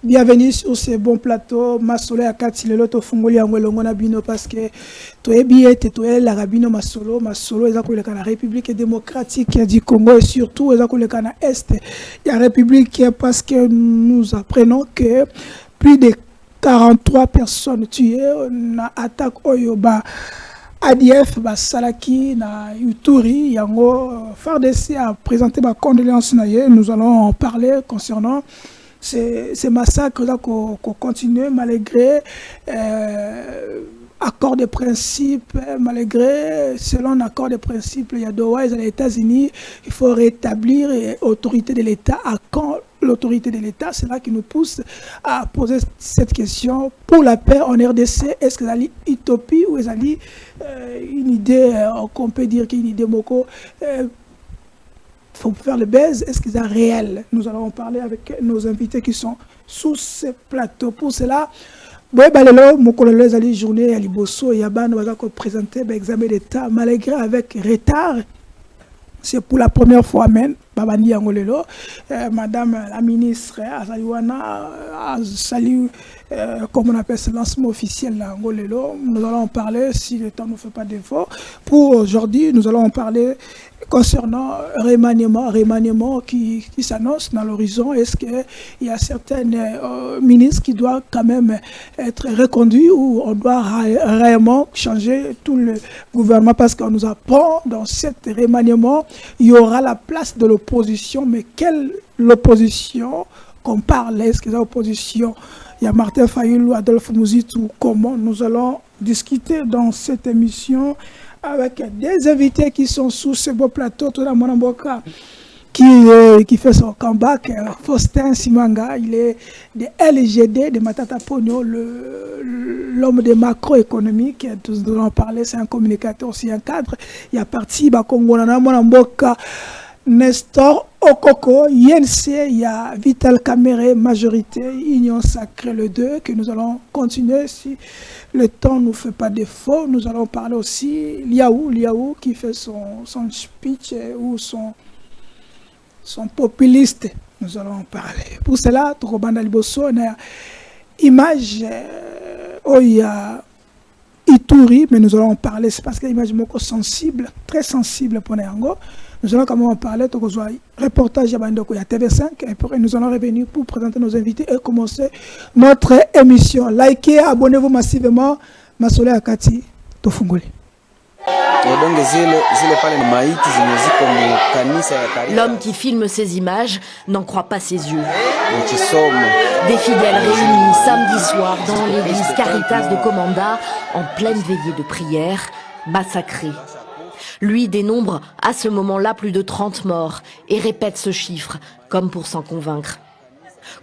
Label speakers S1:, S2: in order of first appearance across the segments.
S1: Bienvenue sur ce bon plateau. Masolo ya kati lelo to fungoli yango longo na bino parce que to ebiete to la rabino masolo eza ko la République démocratique du Congo et surtout eza ko na est ya République parce que nous apprenons que plus de 43 personnes tuées na attaque Oyoba ADF Salaki na Uturi yango FARDC a présenté ma condoléance na ye. Nous allons en parler concernant ces massacres là qu'on continue malgré accord de principe, malgré selon un accord de principe, il y a Doha et les États-Unis, il faut rétablir l'autorité de l'État. À quand l'autorité de l'État? C'est là qui nous pousse à poser cette question. Pour la paix en RDC, est-ce que c'est une utopie ou est-ce une idée qu'on peut dire qu'il y a une idée moko faut faire le baise, est-ce que c'est réel? Nous allons en parler avec nos invités qui sont sous ce plateau. Pour cela, mon journée à Liboso, Yaban va présenter l'examen d'État, malgré avec retard. C'est pour la première fois même, Babandi Angolelo, Madame la ministre Azaliwana a salué, comme on appelle ce lancement officiel à Angolelo. Nous allons en parler si le temps ne fait pas défaut. Pour aujourd'hui, nous allons en parler concernant remaniement qui s'annonce dans l'horizon. Est-ce qu'il y a certains ministres qui doivent quand même être reconduits ou on doit réellement changer tout le gouvernement parce qu'on nous apprend dans cet remaniement, il y aura la place de l'opposition. Mais quelle l'opposition qu'on parle? Est-ce que l'opposition, il y a Martin Fayulu, Adolphe Mouzitou, comment nous allons discuter dans cette émission avec des invités qui sont sous ce beau plateau. Tout le monde qui fait son comeback, Faustin Simanga, il est de LGD, de Matata Pogno, l'homme de macroéconomique, nous allons en parler, c'est un communicateur, aussi un cadre. Il y a parti, Congo, Nestor Okoko, INC, il y a Vital Kamere, majorité, Union Sacrée le 2, que nous allons continuer si le temps ne nous fait pas défaut. Nous allons parler aussi Liaou qui fait son speech ou son populiste. Nous allons en parler. Pour cela, Tokobanda Liboso, on a image où il y a Ituri, mais nous allons en parler. C'est parce qu'il y a une image sensible, très sensible pour Néango. Nous allons quand même en parler, reportage à Bandoko, il y a TV5, et puis nous allons revenir pour présenter nos invités et commencer notre émission. Likez, abonnez-vous massivement. Masole Akati, Tofungoli.
S2: L'homme qui filme ces images n'en croit pas ses yeux. Des fidèles réunis samedi soir dans l'église Caritas de Komanda, en pleine veillée de prière, massacrés. Lui dénombre à ce moment-là plus de 30 morts et répète ce chiffre comme pour s'en convaincre.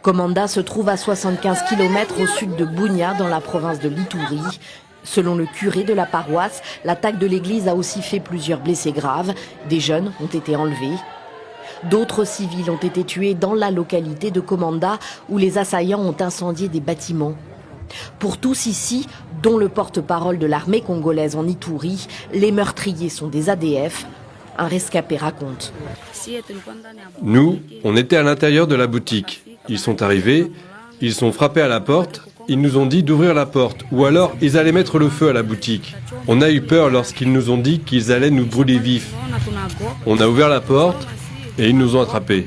S2: Komanda se trouve à 75 km au sud de Bunia dans la province de l'Ituri. Selon le curé de la paroisse, l'attaque de l'église a aussi fait plusieurs blessés graves. Des jeunes ont été enlevés. D'autres civils ont été tués dans la localité de Komanda où les assaillants ont incendié des bâtiments. Pour tous ici, dont le porte-parole de l'armée congolaise en Ituri, les meurtriers sont des ADF. Un rescapé raconte.
S3: Nous, on était à l'intérieur de la boutique. Ils sont arrivés, ils ont frappé à la porte, ils nous ont dit d'ouvrir la porte, ou alors ils allaient mettre le feu à la boutique. On a eu peur lorsqu'ils nous ont dit qu'ils allaient nous brûler vifs. On a ouvert la porte et ils nous ont attrapés.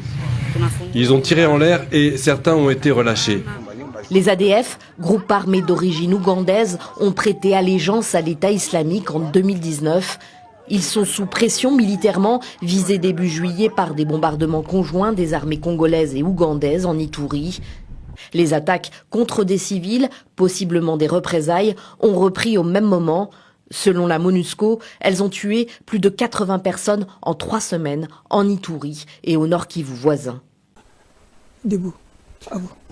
S3: Ils ont tiré en l'air et certains ont été relâchés.
S2: Les ADF, groupe armé d'origine ougandaise, ont prêté allégeance à l'État islamique en 2019. Ils sont sous pression militairement, visés début juillet par des bombardements conjoints des armées congolaises et ougandaises en Ituri. Les attaques contre des civils, possiblement des représailles, ont repris au même moment. Selon la MONUSCO, elles ont tué plus de 80 personnes en 3 semaines en Ituri et au Nord Kivu voisin.
S1: Debout.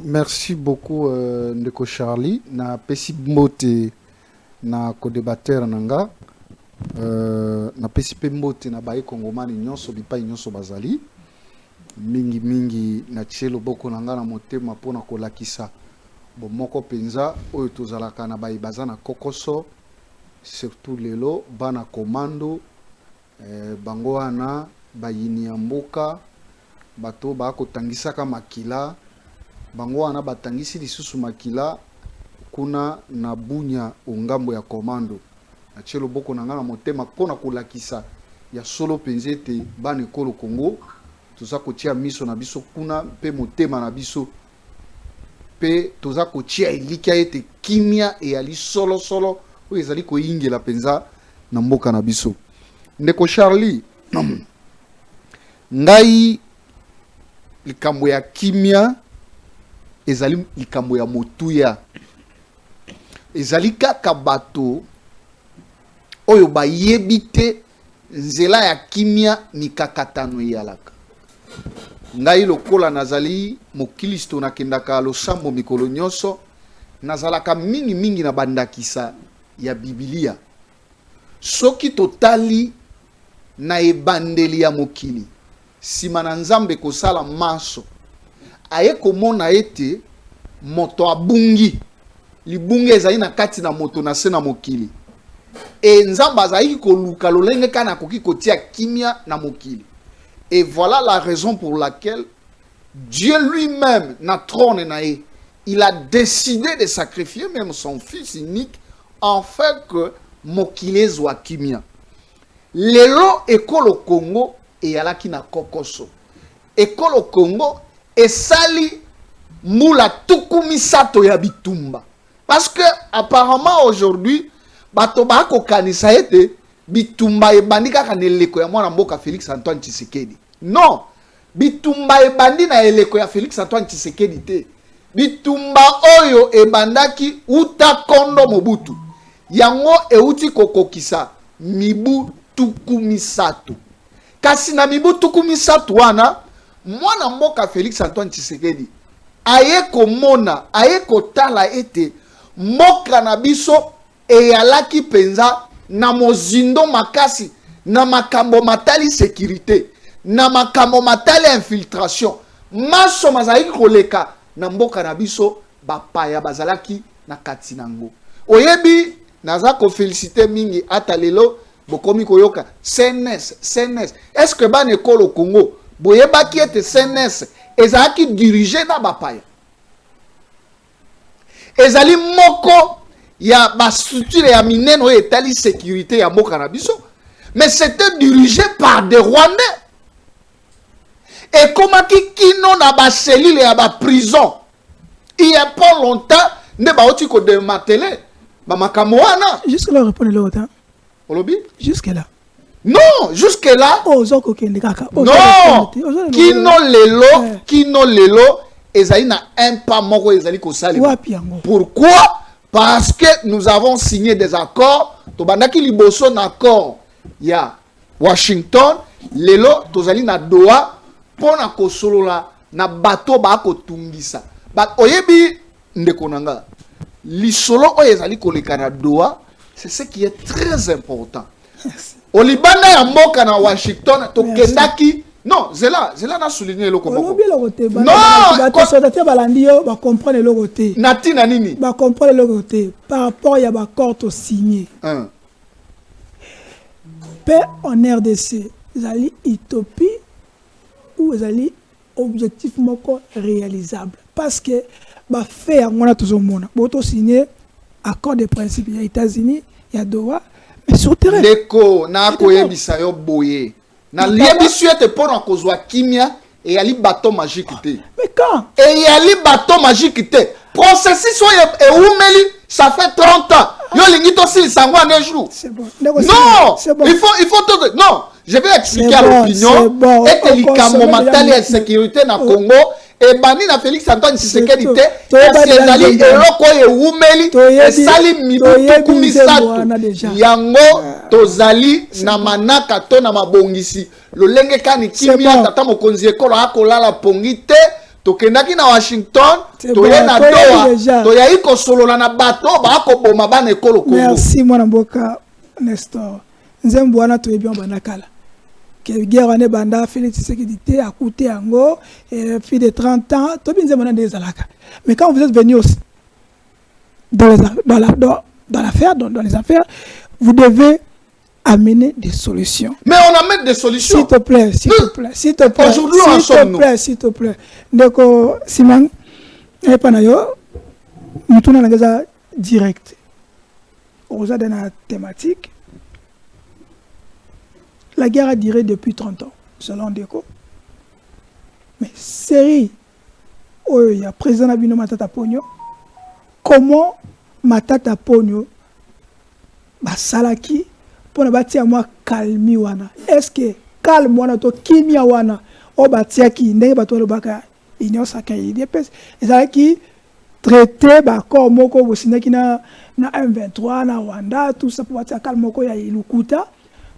S4: Merci beaucoup Ndeko Charlie na pesi mbote na co-débatteur nanga na pesi pe mbote na baye kongomani nyonso bipai nyonso bazali mingi na tshelo boko nanga na motema pona kolakisa bomoko penza oyo tozalaka na baye bazana kokoso surtout lelo bana komando bango wana bayini ya mboka bato bakotangisaka makila bango wana batangisi lisusu makila kuna na bunya ongambo ya komando na chelo boko na nga na motema pona kolakisa ya solo penzete bana ekolo Congo toza kotia miso na biso kuna pe motema na biso pe toza kotia elika ete kimia eyali solo oyo ezali koyingela penza na mboka na biso. Ndeko Charlie ngai likambo ya kimia ezali likambo ya motuya, ezali kaka bato oyo bayebi te nzela ya kimia mikakatano eyalaka. Ngai lokola nazali mokilisto nakendaka losambo mikolo nyonso, nazalaka mingi na bandakisa ya Biblia. Soki totali na ebandeli ya mokili sima na Nzambe kosala maso aye komona ete moto abungi libungi ezali na kati na moto na se na mokili, e Nzambe azali koluka lolenge kana koki kotia kimia na mokili. Et voilà la raison pour laquelle Dieu lui-même na trône nae, il a décidé de sacrifier même son fils unique afin que mokili zwa kimia. Lelo ekolo Congo eyalaki na kokoso. Ekolo Congo esali mula tukumi sato ya bitumba. Parce que apparemment aujourd'hui bato ba ko kanisa ete bitumba ebandi kaka na eleko ya mwana mboka Félix Antoine Tshisekedi. Non, bitumba ebandi na eleko ya Félix Antoine Tshisekedi te. Bitumba oyo ebandaki uta kondo Mobutu. Yango euti kokokisa mibu tukumi sato. Kasi na mibu tukumi sato wana mwana mboka Félix Antoine Tshisekedi aye komona, aye kotala ete mboka na biso eyalaki penza na mozindo makasi, na makambo matali sécurité, na makambo matali infiltration. Maso mazalaki koleka na mboka na biso bapaya bazalaki na kati nango. Oyebi naza ko féliciter mingi ata lelo bokomi koyoka CNS. Est-ce que ban ekolo Congo boyebaki ete CNS ezalaki dirigé na bapaya? Ezali moko ya ba structure ya mineno etali sécurité ya mboka na biso, mais c'était dirigé par des Rwandais. Et comme kino na ba cellule ya ba prison, il y a pas longtemps ne ba oti ko démanteler ba makambo wana.
S1: Jusque là répondre l'autre.
S4: Olobi?
S1: Jusque là.
S4: Non, jusque là.
S1: Oh, zoko kende kaka.
S4: Non. Kino lelo ezali na un pas moko ezali ko sali. Pourquoi? Parce que nous avons signé des accords. Tobandaki liboso na accord ya Washington, lelo tozali na Doha pona ko solola na bato ba ko tungisa. Ba oyebi ndeko nanga. Lisolo o ezali koleka na Doha, c'est ce qui est très important. Olibanda ya mboka na Washington tokendaki. Non, Zela n'a souligné le combat.
S1: Non, ba comprendre le côté.
S4: Nati na nini?
S1: Ba comprendre le côté par rapport ya ba accord signé. Paix en RDC, zali utopie ou zali objectif moko réalisable parce que ba fait on a toujours mona. Boto signé accord de principe ya États-Unis, ya Doha, mais sur terrain. Deko
S4: na ko yebisa yo boye. Na liebi suete pona kozwa kimia et yali bateau magique te.
S1: Mais quand?
S4: Et yali bateau magique te. Processus et oumeli, ça fait 30 ans. Yo lingi to sil sango un jour.
S1: C'est bon.
S4: Non,
S1: bon.
S4: il faut tout. Non, je vais expliquer à l'opinion.
S1: Bon.
S4: Et que l'ikamo matali et sécurité na Congo et bani na Félix Antoine Tshisekedi te. C'est dali eloko e oumeli et sali mibutu kumisatu. Yango tozali na manaka to na mabongisi. Lolenge kani kimia tata mokonzi ekolo akolala pongite. Tokendaki na Washington, toye na Doha, toya iko solola na bato bako boma bana ekolo Congo.
S1: Merci mwana mboka Nestor. Nzembo wana toyebi on banakala. Que guerre ne banda Félix Tshisekedi te a coûté yango et puis de 30 ans, to bin nzembo na des alaka. Mais quand vous êtes venu aussi dans les affaires, vous devez amener des solutions.
S4: Mais on amène des solutions.
S1: S'il te plaît.
S4: Aujourd'hui,
S1: s'il te plaît. Ndeko Simang, Et pas d'ailleurs, nous tournons dans la direct. On a dans la thématique. La guerre a duré depuis 30 ans, selon Déco. Mais série, il y a président Nabino Matata Pogno. Comment Matata Pogno, Salaki, pour ne bâtir moi calmi wana. Est-ce que calme wana to kimia wana, o bâtir qui n'est pas tout le baka, il y a ça qui est dépêche. Et ça qui traité d'accord moko vous signez qui na M23 na Rwanda tout ça pour bâtir calme moko ya ilukuta.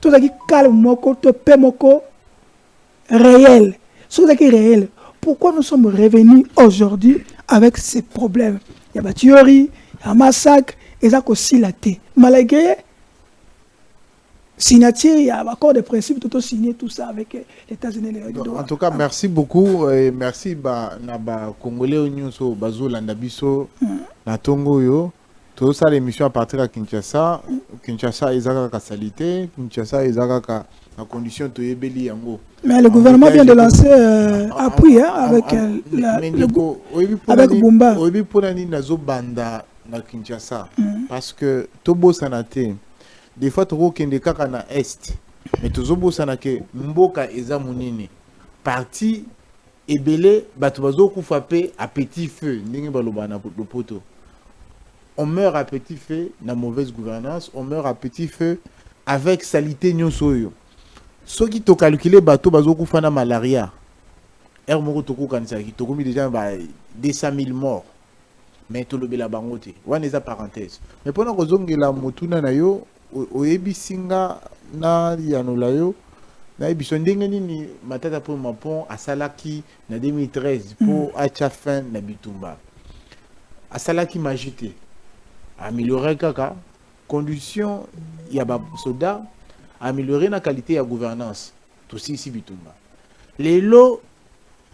S1: Tout ça qui calme moko to pe moko réel. Tout ça qui est réel. Pourquoi nous sommes revenus aujourd'hui avec ces problèmes? Il y a des tueries, il y a un massacre, et ça aussi la thé. Malgré signature, il y a un accord de principe, tout signé tout ça avec les États-Unis.
S5: En tout cas, merci beaucoup et merci na Congolais nyonso bazo landabiso na Tongo yo. Tout ça l'émission à partir de Kinshasa. Kinshasa ezaka ka salité, Kinshasa ezaka la condition de Yebeli Yango.
S1: Mais le gouvernement vient de lancer appui avec Bumba.
S5: Oui, pour nani nazo banda na Kinshasa parce que tobo sanate des fois toko kende kaka na est mais tozo sanake mboka eza munini parti ebele bato bazo kufa pe à petit feu ndenge baloba na poto. On meurt à petit feu na mauvaise gouvernance, on meurt à petit feu avec salité nyonso yo. Ceux qui t'ont calculé bateau bazo kufana malaria. Moko toko kanisaki toko mi déjà 200 000 morts. Mais tout le bela bangote. Wana eza parenthèse. Mais pendant que zongela motuna na yo oyebi singa na yanola yo na ebiso ndenge nini Matata Pogno Mapon asalaki na 2013 pour acha fin na bitumba. Asalaki majité. Améliorer kaka condition ya ba soda, améliorer la qualité de la gouvernance tout ici bitumba les lots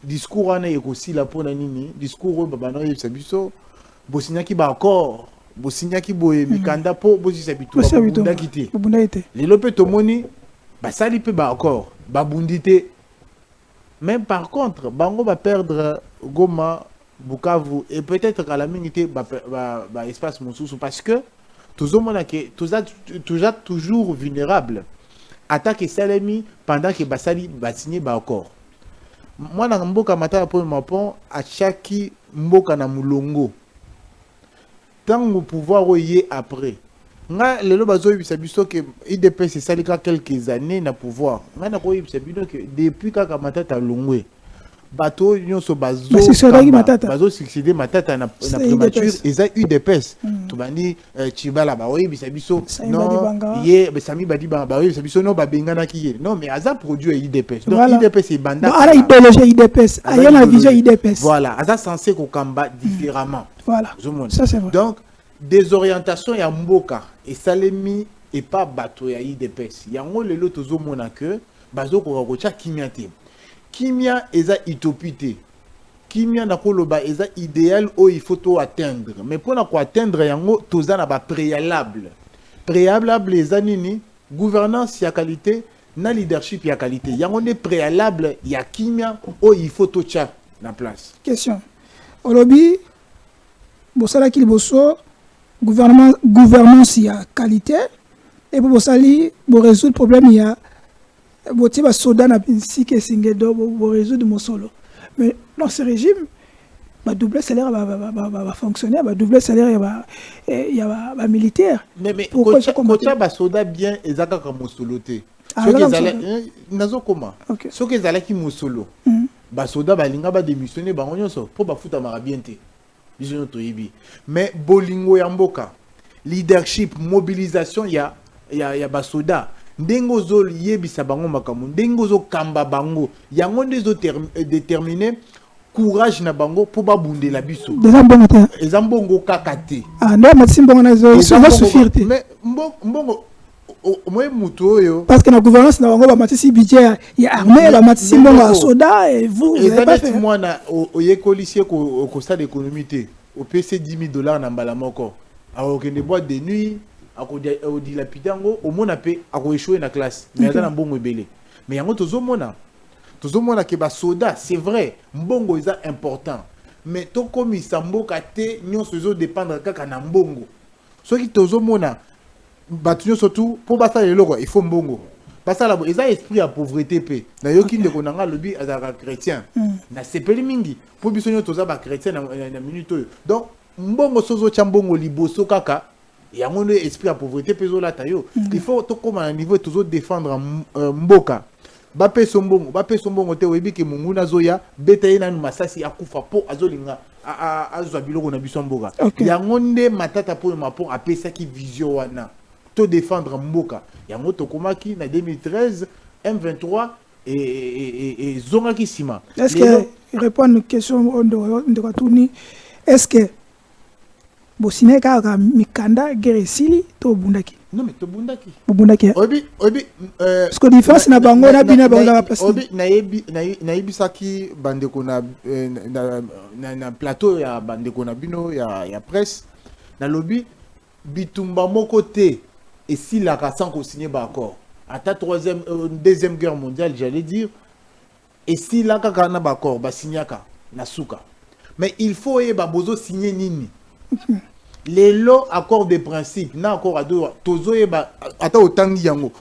S5: discours on est aussi là pour nini discours babano yebiso bosinya ki ba accord bosinya ki boye mikanda po bosisa bitumba kité les lots pe tomoni ba sali pe ba accord ba bundité même par contre bango va perdre Goma Bukavu et peut-être à la minute espace Moussou parce que tous toujours vulnérables attaque Salemi pendant que Basali va signer accord. Moi na mboka Matata Pogno Mapon à chaque mboka na mulongo tant au pouvoir oyé après nga lelo bazo bisabiso que IDP c'est salika quelques années na pouvoir nga na ko bisabiso que depuis kaka Matata longwe bateau nyonso bazo succéder Matata na primature eza UDPS to bandi Chibala ba oyi bisabiso non ye Sami Badiba ba oyi bisabiso non ba bengana ki non mais aza produit UDPS donc UDPS c'est banda
S1: ala idéologie UDPS aya na vision UDPS
S5: voilà aza censé ko kamba différemment
S1: voilà ça c'est vrai
S5: donc des orientations ya mboka et salemi et pas bateau ya UDPS yango lelo tozo mona que bazo ko kocha kimiate Kimia eza utopité. Kimia na koloba eza idéal où il faut tout atteindre. Mais pour na ko atteindre yango toza na ba préalable. Préalable eza nini? Gouvernance ya qualité, na leadership ya qualité. Yango ne préalable ya kimia où il faut tout cha na place.
S1: Question. Olobi bosala ki liboso gouvernance ya qualité et pour bosali bo résoudre problème ya Botiba soda na pinsi que singedo bo résoudre mon solo. Mais dans ce régime, ba double salaire va fonctionner, ba double salaire il y a militaire.
S5: Mais kocha ba soda bien ezaka ka mosolo te. Ce que zala nazo koma. Ce que zala ki mosolo. Ba soda ba linga ba démissionner ba nyonso pour ba futa marabiente. Biso to yibi. Mais bolingo ya mboka, leadership, mobilisation ya ba soda. Ndengo zo yebisa bango makamu ndengo zo kamba bango yango ndezo déterminer courage na bango pour ba bundela biso ezambongo kakate
S1: ndo matimbongo na zo ça va suffire
S5: mais mbongo moi muto yo
S1: parce que la gouvernance na bango ba matisi budget ya armée ba matisi mbongo soda et vous
S5: avez pas fait moi na oyekolisie ko stade économique au PC $10,000 na mbala moko a okende boîte de nuit au dilapidango au mona pe ako échouer na classe mais ata na mbongo ebele mais yango tozomona que ba soda c'est vrai mbongo eza important mais to comme isamboka te nyonso zo dépendre kaka na mbongo soki tozo mona batu surtout pour basa lelo il faut mbongo basa la eza esprit ya pauvreté pe na yoki ndeko nanga lobi azaka chrétien na sepeli mingi pour biso nyo toza ba chrétien na minute oyo donc mbongo sozo cha mbongo liboso kaka yango nde esprit ya pauvreté pe zo lata yo il faut to koma na niveau tozo défendre mboka bape sombongo te webi ke munguna zoya beta ye nanu masasi akufa po azolinga azwa biloko na biso mboka yango nde matata po mapo apesaki vision wana to défendre mboka yango tokomaki na 2013 M23 et zongaki sima.
S1: Est-ce que répondre à une question de Katuni, est-ce que Bosine kaka mikanda geresili to bundaki?
S5: Non mais to bundaki.
S1: Bundaki.
S5: Obi
S1: parce que différence na bango na bina bango na place.
S5: Obi nayebi saki bandeko na plateau ya bandeko na bino ya presse na lobby bitumba moko te et si la sans ko signer ba accord. À ta deuxième guerre mondiale, j'allais dire, et si là kaka na ba accord ba signaka na suka. Mais il faut bozo signer nini. Les lots accords de principe na accord à deux tozo ata otangi yango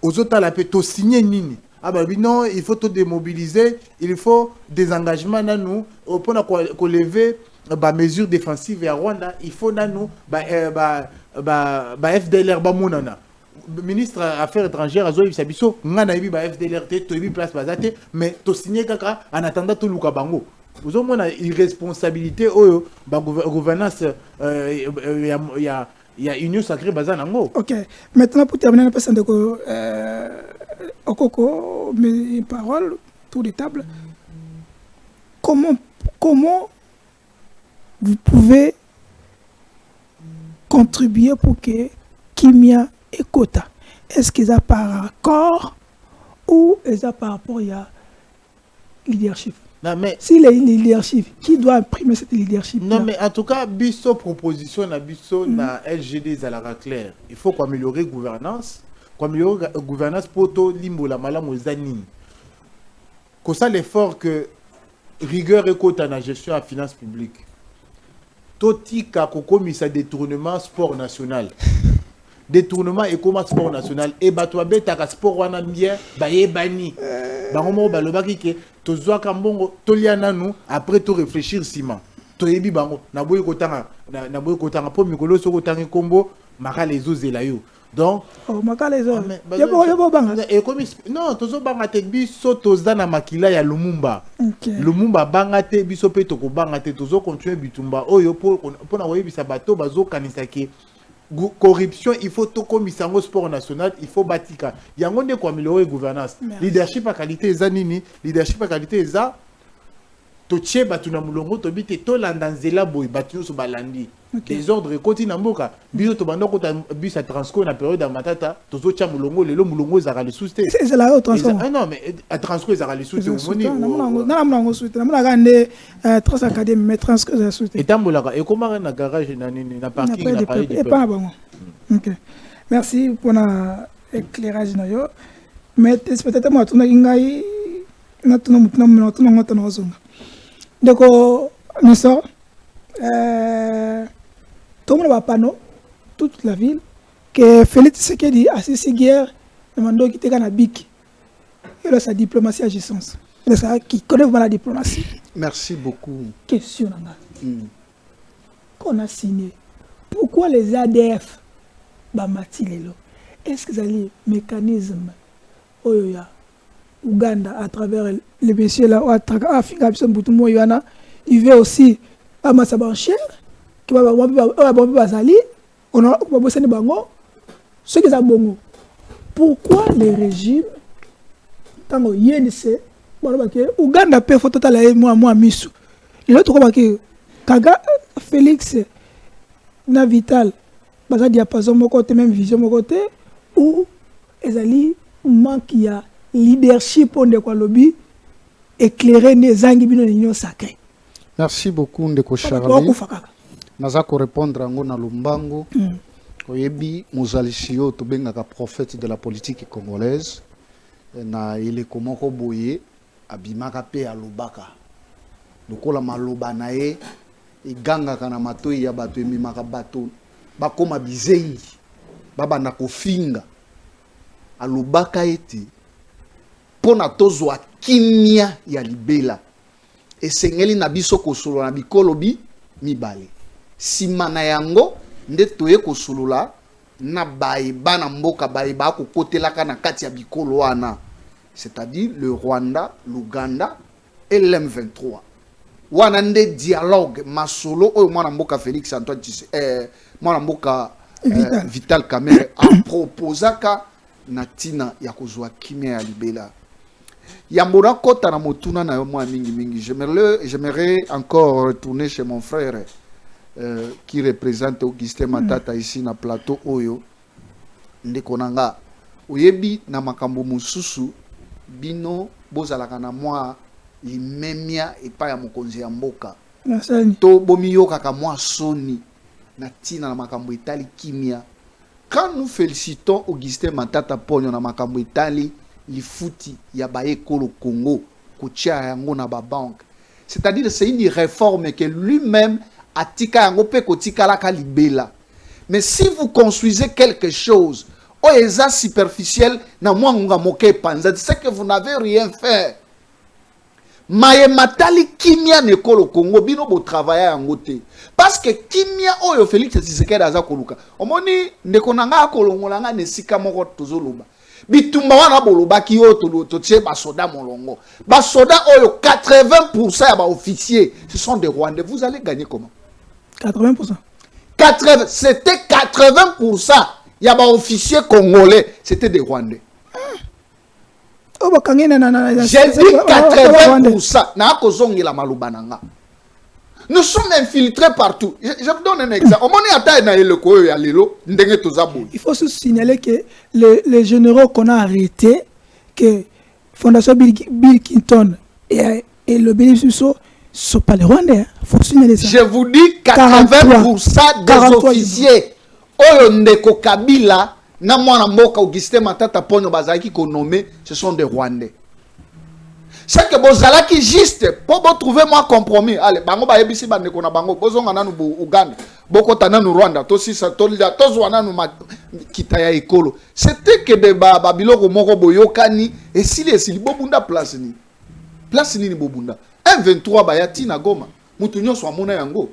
S5: ozota la pe to signer nini ah bah non il faut te démobiliser il faut des engagements na nous pour na ko lever ba mesures défensives à Rwanda il faut na nous FDLR ba monana ministre affaires étrangères azo yebisa biso nga na yebi ba FDLR te to yebi place bazate mais to signer kaka en attendant to luka bango. Vous avez une irresponsabilité au gouvernance il y a union sacrée basée en Ango.
S1: Ok. Maintenant pour terminer la personne de Okoko mes paroles tour de table. Comment vous pouvez contribuer pour que Kimia et Kota est-ce qu'ils ont par accord ou ils ont par rapport à leadership?
S5: Non, mais
S1: si les leadership, qui doit imprimer cette leadership?
S5: Non, mais en tout cas, biso proposition na biso na LGD Zalara clair. Il faut améliorer gouvernance, gouvernance pour to limbo la malamu zanini. Comme ça l'effort que rigueur et quota na gestion à finances publiques. Toti ka kokomisa détournement sport national. Détournement et comment sport national et batwa beta ka sport wana bien ba yebani bango mo balobaki ke tozwa ka mbongo toliana nous après tout réfléchir sima to yebi bango na boyi kotanga po mikolo soko tangi kombo maka les ozela yo donc
S1: maka les zo yebo banga
S5: et comme non tozo banga te biso toza na makila ya Lumumba Lumumba banga te biso pe to ko banga te tozo continuer bitumba oyo po na oyebisa bato bazo kanisa ke corruption il faut tout comme isango sport national il faut batika yango nde ko améliorer gouvernance leadership à qualité eza nini leadership à qualité eza to tche batu na mulongo to bite to landanzela boy batu so balandi des ordres koti na mboka biso to bando kota bus à transco na période ya matata to zo tcha mulongo lelo mulongo za le sous
S1: c'est la haute transco
S5: non mais à transco za le sous moni
S1: na mulongo sous na mulongo ngande trans academy mais transco za sous
S5: et tambolaka et comment na garage na nini na parking na parler
S1: et pas bon. OK merci pour l'éclairage na yo mais peut-être moi tuna ingai na tuna ngota na zonga donc nous sort tout le monde va panneau toute la ville que Félix Tshisekedi a cessé guerre demandant qu'il était dans BIC et là sa diplomatie agissance c'est ça qui connaît vraiment la diplomatie.
S4: Merci beaucoup.
S1: Question qu'on a signé pourquoi les ADF bamati lelo est-ce que les mécanismes oyoya Ouganda à travers les messieurs là Afrique il veut aussi amasa bancher qui va bazali on a bossé bango ce qui est bongo pourquoi les régimes tango yense bon Ouganda peut faut total moi misu l'autre comme que Kaga Félix na Vital baza diapason mon côté même vision mon côté ou ezali manque ya leadership on de quoi lobby éclairer les angibino l'union sacrée.
S4: Merci beaucoup Ndeko Charlie. Naza ko répondre ngo na Lumbango. Oyebi Mozalisio to bengaka prophète de la politique congolaise na ile komoko boye abimaka pe alobaka. lokola maloba na ye egangaka na matoi ya bato ememaka bato bakoma bizengi babanda kofinga alobaka ete pona tozwa kimia ya libela esengeli na biso kosolola na bikolo mibale sima na yango nde toye kosolola na bayeba na mboka bayeba kokotelaka na kati ya bikolo wana, c'est-à-dire le Rwanda, l'Ouganda et l'M23. Wana nde dialogue masolo oyo mwana mboka Félix Antoine mwana mboka Vital Kamerhe a proposaka na tina ya kozwa kimia ya libela. Yambona kota na motuna na yo mwa mingi. J'aimerais encore retourner chez mon frère qui représente Augustin Matata ici na plateau oyo ndeko nanga oyebi na makambo mususu bino bozalaka na mwa imemia epa ya mokonzi ya mboka to bomiyokaka mwa soni na tina na makambo etali kimia. Quand nous félicitons Augustin Matata Ponyo na makambo etali lifuti ya baekolo Congo kutia yango na ba banque, c'est-à-dire c'est une réforme que lui-même atika yango pe kotika la kalibela. Mais si vous construisez quelque chose oh eza superficiel na mwangunga moke panza, c'est que vous n'avez rien fait. Maye matali kimia nekolo Congo bino bo travailler yango te parce que kimia oyo Félix Tshisekedi aza koluka omoni ndeko nanga akolongola nga nesika moko tozoloba bitumba wana bolobaki yo totie basoda molongo basoda oyo 80% ya ba officiers ce sont des Rwandais. Vous allez gagner comment?
S1: 80%.
S4: 80, c'était 80% ya ba officiers congolais, c'était des Rwandais. J'ai dit 80%. Na kozongi la malubananga. Nous sommes infiltrés partout. Je vous donne un exemple.
S1: Il faut se signaler que les généraux qu'on a arrêtés, que Fondation Bill Clinton et le bénéfice ne sont pas les Rwandais. Il faut signaler ça.
S4: Je vous dis 80% des officiers. Oyondeko Kabila, na mwana mboka Augustin Matata Ponyo bazalaki ko nommé, ce sont des Rwandais. C'est que bozalaki juste pour trouver moi compromis. Allez, bango ba yebisi bande ko na bango bozonga nanu Uganda, boko tananu Rwanda, to sisa to lida to zwana nu kitaya ekolo. C'était que de babiloko moko boyokani et si bobunda place ni. Place ni bobunda. M23 bayati na Goma. Mutu nyonso amona yango.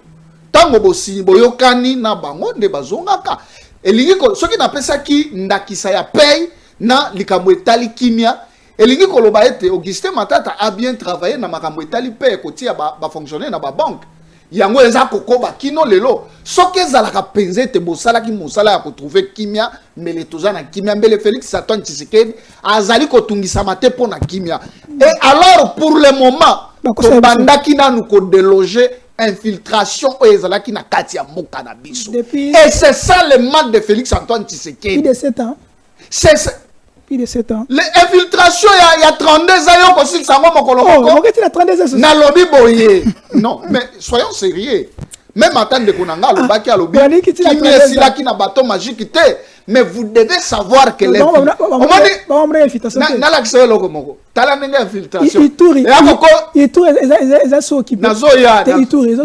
S4: Tango bosi boyokani na bango nde bazongaka. Elingi ko soki na pesa ki ndakisa ya pay na likambo etali kimia. Elingi koloba ete Augustin Matata a bien travaillé na makambo etali pay kotia ba fonctionner na ba banque. Yango eza kokoba kino lelo. Soki ezalaka penze ete bosala ki mosala ya ko trouver kimia mele tozana kimia mbele Félix Antoine Tshisekedi azali ko tungisa mate pona kimia. Et alors pour le moment ko bandaki na nous ko déloger infiltration ou ezalaki na kati ya mboka na biso. Et c'est ça le mal de Félix Antoine Tshisekedi.
S1: Plus de 7 ans.
S4: C'est
S1: plus de 7 ans.
S4: L'infiltration il y a 32 ans ko sil sango mokolo moko.
S1: Oh, 32 ans.
S4: Na lobby boye. Non, mais soyons sérieux. Même en temps de konanga lobaki a lobby. Qui met sila ki na bateau magique te. Mais vous devez savoir que l'infiltration. Na la kisele loko moko. Tala nenga infiltration.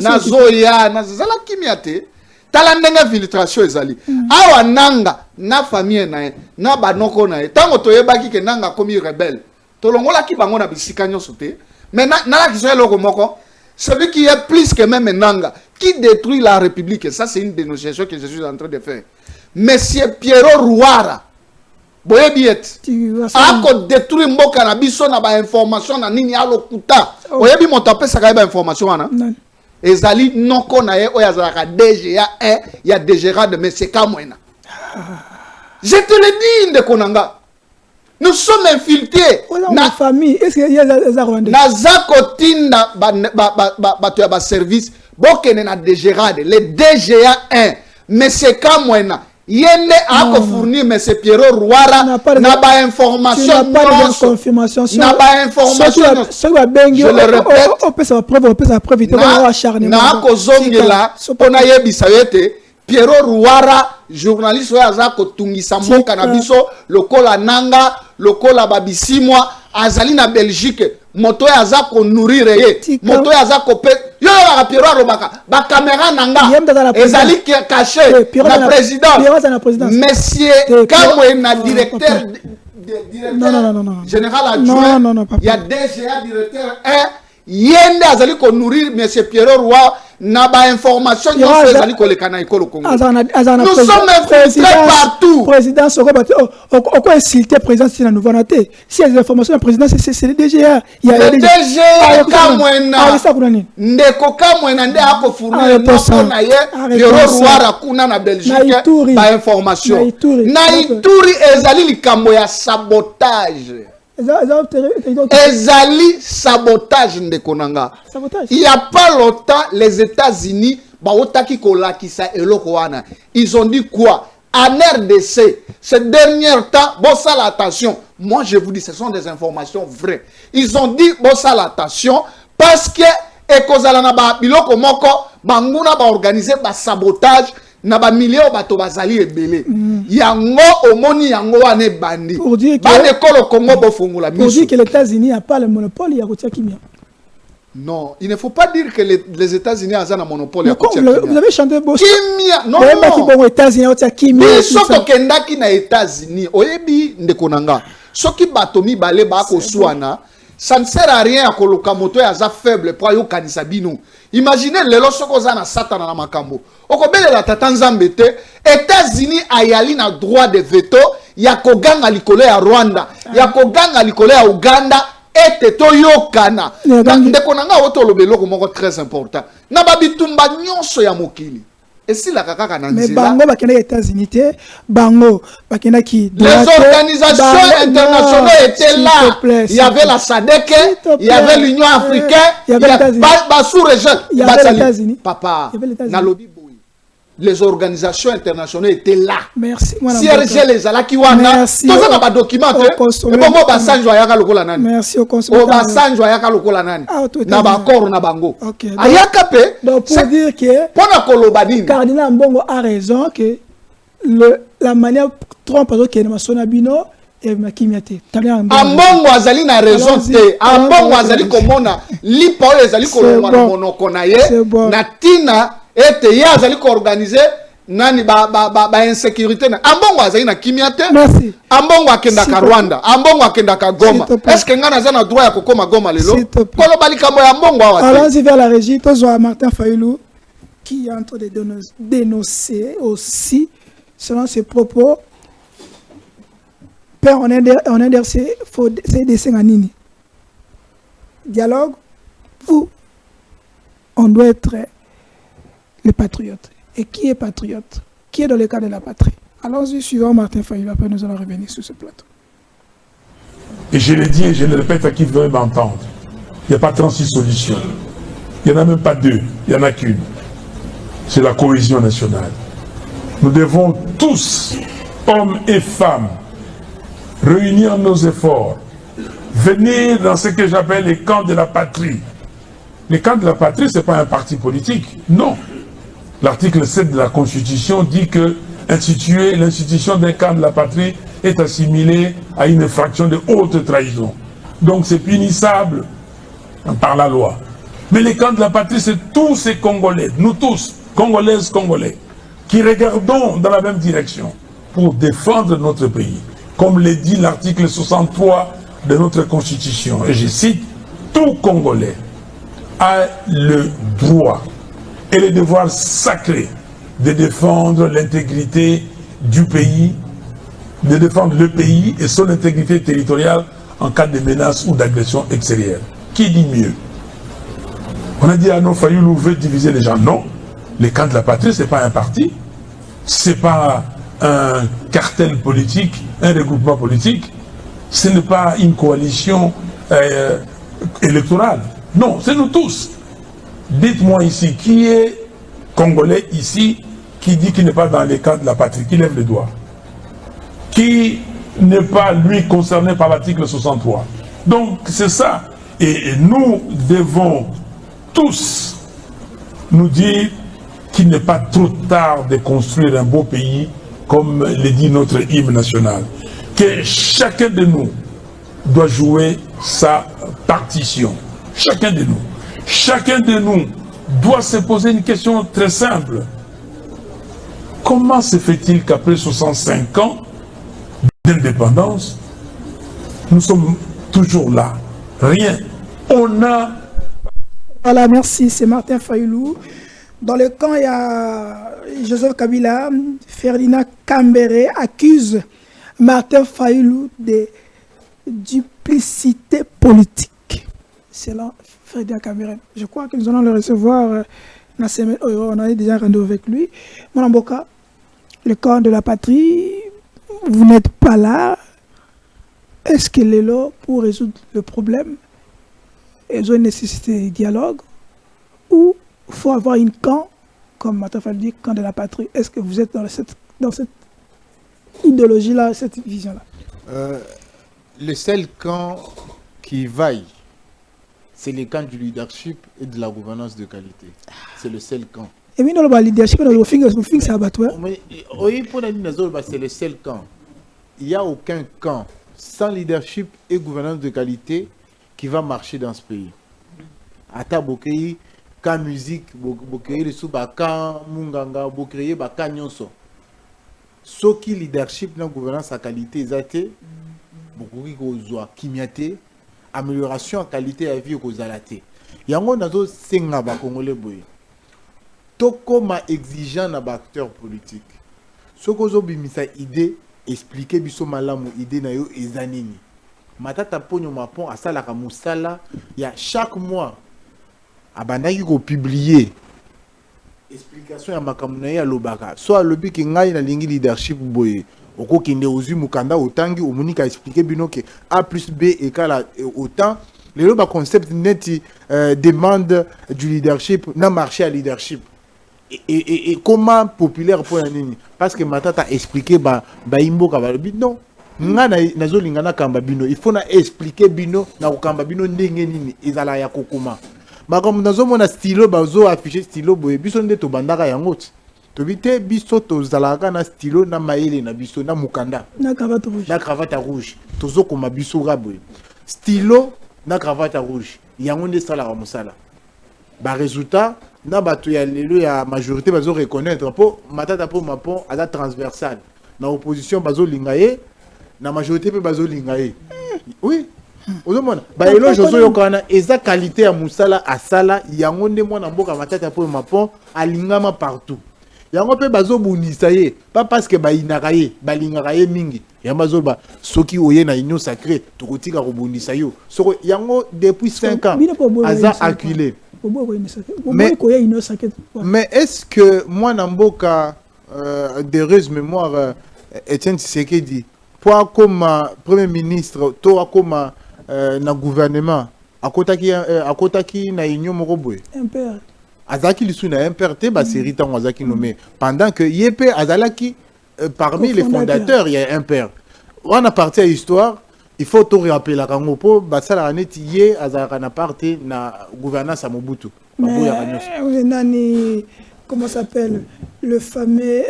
S4: Nazoya nazala kimiate. Tala nenga infiltration ezali. Awa nanga na famille na banoko na tango toyebaki ke nanga komi rebelle. Tolongola ki bango na bisika nyonso te. Mais na la kisele loko moko. Celui qui est plus que même nanga qui détruit la République, ça c'est une dénonciation que je suis en train de faire. Monsieur Pierrot Rouara boyebiet ako détruire mboka na biso na ba information na nini alokuta oyebi motape saka ba information wana ezali noko na ye oyazaka DGA ya DGRA de monsieur Kamwena. Je te le dis ndekonanga, nous sommes infiltrés
S1: na famille. Est-ce qu'il y a des Rwandais
S4: na zakotinda bato ya ba service bokene na DGRA les DGA 1 monsieur Kamwena yende a fournir monsieur Pierrot Rouara na ba information
S1: na confirmation
S4: na ba information
S1: je
S4: le répète
S1: on peut sa preuve
S4: na ko zongela pona yebisa yete Pierrot Rouara journaliste oya za ko tungisa mboka na biso lokola nanga lokola babisimwa azali na Belgique moto aza ko nourrir ye moto aza ko pe yo la Pierrot alobaka ba caméra nanga ezali caché na président monsieur Kamwe na directeur général adjoint il y a DGA directeur yende azali ko nourrir monsieur Pierrot Roy na ba information nyonso ezali ko lekana ikolo Congo. Nous sommes infiltrés partout.
S1: Président Soko bati oko insulter président c'est la nouvelle naté. Si les informations président c'est le DGA. Il y a
S4: le DGA Kamwena. Ndeko Kamwena nde ako fournir na ye Pierrot Roy kuna na Belgique ba information. Na Ituri ezali likambo ya sabotage. Ezali sabotage ndekonanga. Il y a pas longtemps les États-Unis baotaki kolakisa eloko wana. Ils ont dit quoi? En RDC, ces derniers temps, bon ça l'attention. Moi je vous dis ce sont des informations vraies. Ils ont dit bon ça l'attention parce que ekozala na ba biloko moko banguna ba organiser ba sabotage na ba millions bato bazali ebele yango omoni yango wane bandi ba ekolo Congo bofungula miso.
S1: Pour dire que les États-Unis a pas le monopole ya kotia kimia.
S4: Non, il ne faut pas dire que les États-Unis ont un monopole ya kotia
S1: kimia. Vous avez chanté beau
S4: kimia. Non,
S1: non. Qui bon États-Unis kotia kimia.
S4: Soko kendaki na États-Unis, oyebi ndekonanga. Soki bato mibale ba ko swana. Ça ne sert à rien à koloka moto ya za faible pour yo kanisa bino. Imaginez lelo soko za na satana na makambo. Okobele la tata nzambe te, États-Unis ayali na droit de veto ya koganga likolo ya Rwanda, ya koganga likolo ya Uganda ete to yokana. Ndeko nanga oto lobelo moko très important. Na babitumba nyonso ya mokili. Et si la kaka na
S1: mais bango bakena États-Unis te, bango bakena ki
S4: les organisations internationales étaient là. Il y avait la SADC, il y avait l'Union africaine, il y avait sous-région,
S1: il y avait les États-Unis.
S4: Papa, na lobby boy. Les organisations internationales étaient là.
S1: Merci.
S4: Cierge les alaki wana. Toza na ba document te. Et bon mo basanjo ayaka lokola nani.
S1: Merci au consommateur.
S4: O basanjo ayaka lokola nani. Na ba accord na bango. Ayaka pe.
S1: Donc pour dire que
S4: pona koloba nini.
S1: Cardinal Mbongo a raison que la manière Trump a dit que masona bino et makimiate.
S4: Ambongo azali na raison te. Ambongo azali komona lipa o ezali kolongwa na monoko na ye. Na tina ete ya azali ko organiser nani ba insécurité na ambongo azali na kimiate.
S1: Merci.
S4: Ambongo akenda ka Rwanda, ambongo akenda ka Goma. Est-ce que ngana za na droit ya kokoma Goma lelo? Kolo balikambo ya ambongo awa.
S1: Allons-y vers la régie, tozo Martin Fayulu qui est en train de dénoncer aussi selon ses propos. Père, on est c'est des Senganini. Dialogue, vous, on doit être les patriotes. Et qui est patriote? Qui est dans le cas de la patrie? Allons-y, suivant Martin Fayulu, après nous allons revenir sur ce plateau.
S6: Et je le dis et je le répète à qui veut m'entendre. Il n'y a pas 36 solutions. Il n'y en a même pas 2, il n'y en a qu'une. C'est la cohésion nationale. Nous devons tous, hommes et femmes, réunir nos efforts, venir dans ce que j'appelle les camps de la patrie. Les camps de la patrie, ce n'est pas un parti politique, non. L'article 7 de la Constitution dit que instituer l'institution d'un camp de la patrie est assimilé à une infraction de haute trahison. Donc c'est punissable par la loi. Mais les camps de la patrie, c'est tous ces Congolais, nous tous, Congolaises, Congolais, qui regardons dans la même direction pour défendre notre pays. Comme le dit l'article 63 de notre Constitution, et je cite, tout Congolais a le droit et le devoir sacré de défendre l'intégrité du pays, de défendre le pays et son intégrité territoriale en cas de menace ou d'agression extérieure. Qui dit mieux? On a dit à nos Fayulu veut diviser les gens. Non, les camps de la patrie, ce n'est pas un parti, ce n'est pas un cartel politique, un regroupement politique, ce n'est pas une coalition électorale. Non, c'est nous tous. Dites-moi ici, qui est Congolais ici qui dit qu'il n'est pas dans les camps de la patrie, qui lève le doigt? Qui n'est pas, lui, concerné par l'article 63? Donc, c'est ça. Et nous devons tous nous dire qu'il n'est pas trop tard de construire un beau pays, comme le dit notre hymne national. Que chacun de nous doit jouer sa partition. Chacun de nous doit se poser une question très simple. Comment se fait-il qu'après 65 ans d'indépendance, nous sommes toujours là? Rien. On a...
S1: Voilà, merci, c'est Martin Fayoulou. Dans le camp, il y a Joseph Kabila, Ferdinand Kambere accuse Martin Fayoulou de duplicité politique. C'est là, Ferdinand Kambere. Je crois que nous allons le recevoir la semaine. On a déjà rendez-vous avec lui. Mon Amboka, le camp de la patrie, vous n'êtes pas là. Est-ce qu'il est là pour résoudre le problème? Ils ont une nécessité de dialogue ou il faut avoir une camp, comme Martin Fayoulou dit, camp de la patrie. Est-ce que vous êtes dans cette idéologie-là, cette vision-là?
S5: Le seul camp qui vaille, c'est le camp du leadership et de la gouvernance de qualité. C'est le seul camp.
S1: Et bien, le leadership, c'est abattoir.
S5: Oui, pour c'est le seul camp. Il n'y a aucun camp sans leadership et gouvernance de qualité qui va marcher dans ce pays. Ata Bokei, ka musique, Bokei, le souba, ka munganga, Bokei, ka nyonso. Ce qui leadership dans gouvernance à qualité, zate, Bokei kozwa kimiate, amélioration en qualité à vie kozalate. Yango nazo senga ba Congolais boy. Toko ma exigeant na ba acteur politique. Ce kozo bimisa idée, expliquer biso malamu idée na yo ezanini. Matata ponyo mapon asala ka musala ya chaque mois abandaki ko publier explication ya makamuna ya lobaka so alobi ki ngai na lingi leadership boye okokende ozu mukanda otangi omunika expliquer bino ke A plus B égale autant le loba concept net demande du leadership na marché à leadership et comment populaire pour nini parce que matata expliquer ba imboka ba non nga nazolinga na kamba bino il faut na expliquer bino na kamba bino ndenge nini ezala ya kokoma bakom nazomona stylo bazo afficher stylo boye biso nde to bandaka yango to bite biso to zalaka na stylo na maele na biso na mukanda
S1: na cravate
S5: rouge tozo koma biso raboye stylo na cravate rouge yango nde sala ka musala ba résultat na bato ya lelo ya majorité bazo reconnaître po matata po mapon ala transversal na opposition bazo lingaye na majorité pe bazo lingaye oui ozomona ba elo jozo yokana eza qualité ya musala asala yango nde mwana mboka matata po mapon alingama partout yango pe bazo bundisa ye pas parce que ba inaka ye balingaka ye mingi ya bazo ba soki oye na union sacrée tokotika ko bundisa yo soko yango depuis 5 ans aza acculé mais est-ce que moi Namboka d'heureuse mémoire Etienne Tshisekedi pour comme premier ministre toi comme na gouvernement akotaki na union moroboy
S1: impère
S5: azaki lisu na impère te ba série tant azaki nommé pendant que yep azalaki parmi les fondateurs il y a impère on a parti à histoire il faut tout rappeler la kango po basala neti ye azaka na parti na gouvernance à Mobutu.
S1: Comment s'appelle le fameux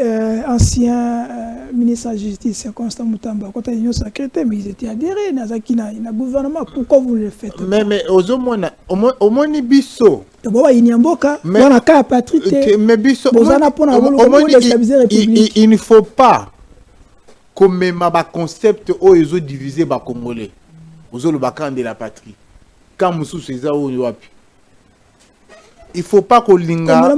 S1: ancien ministre de la Justice, Constant Moutamba, quand il y a une secrétaire, mais ils étaient adhérés dans le gouvernement. Pourquoi vous le faites?
S5: Mais au moins, biso.
S1: Il
S5: ne faut pas comme même concept où ils ont divisé les Congolais. Aux autres de la patrie. Quand Moussou César ou Yoapi. Il faut pas qu'on linga.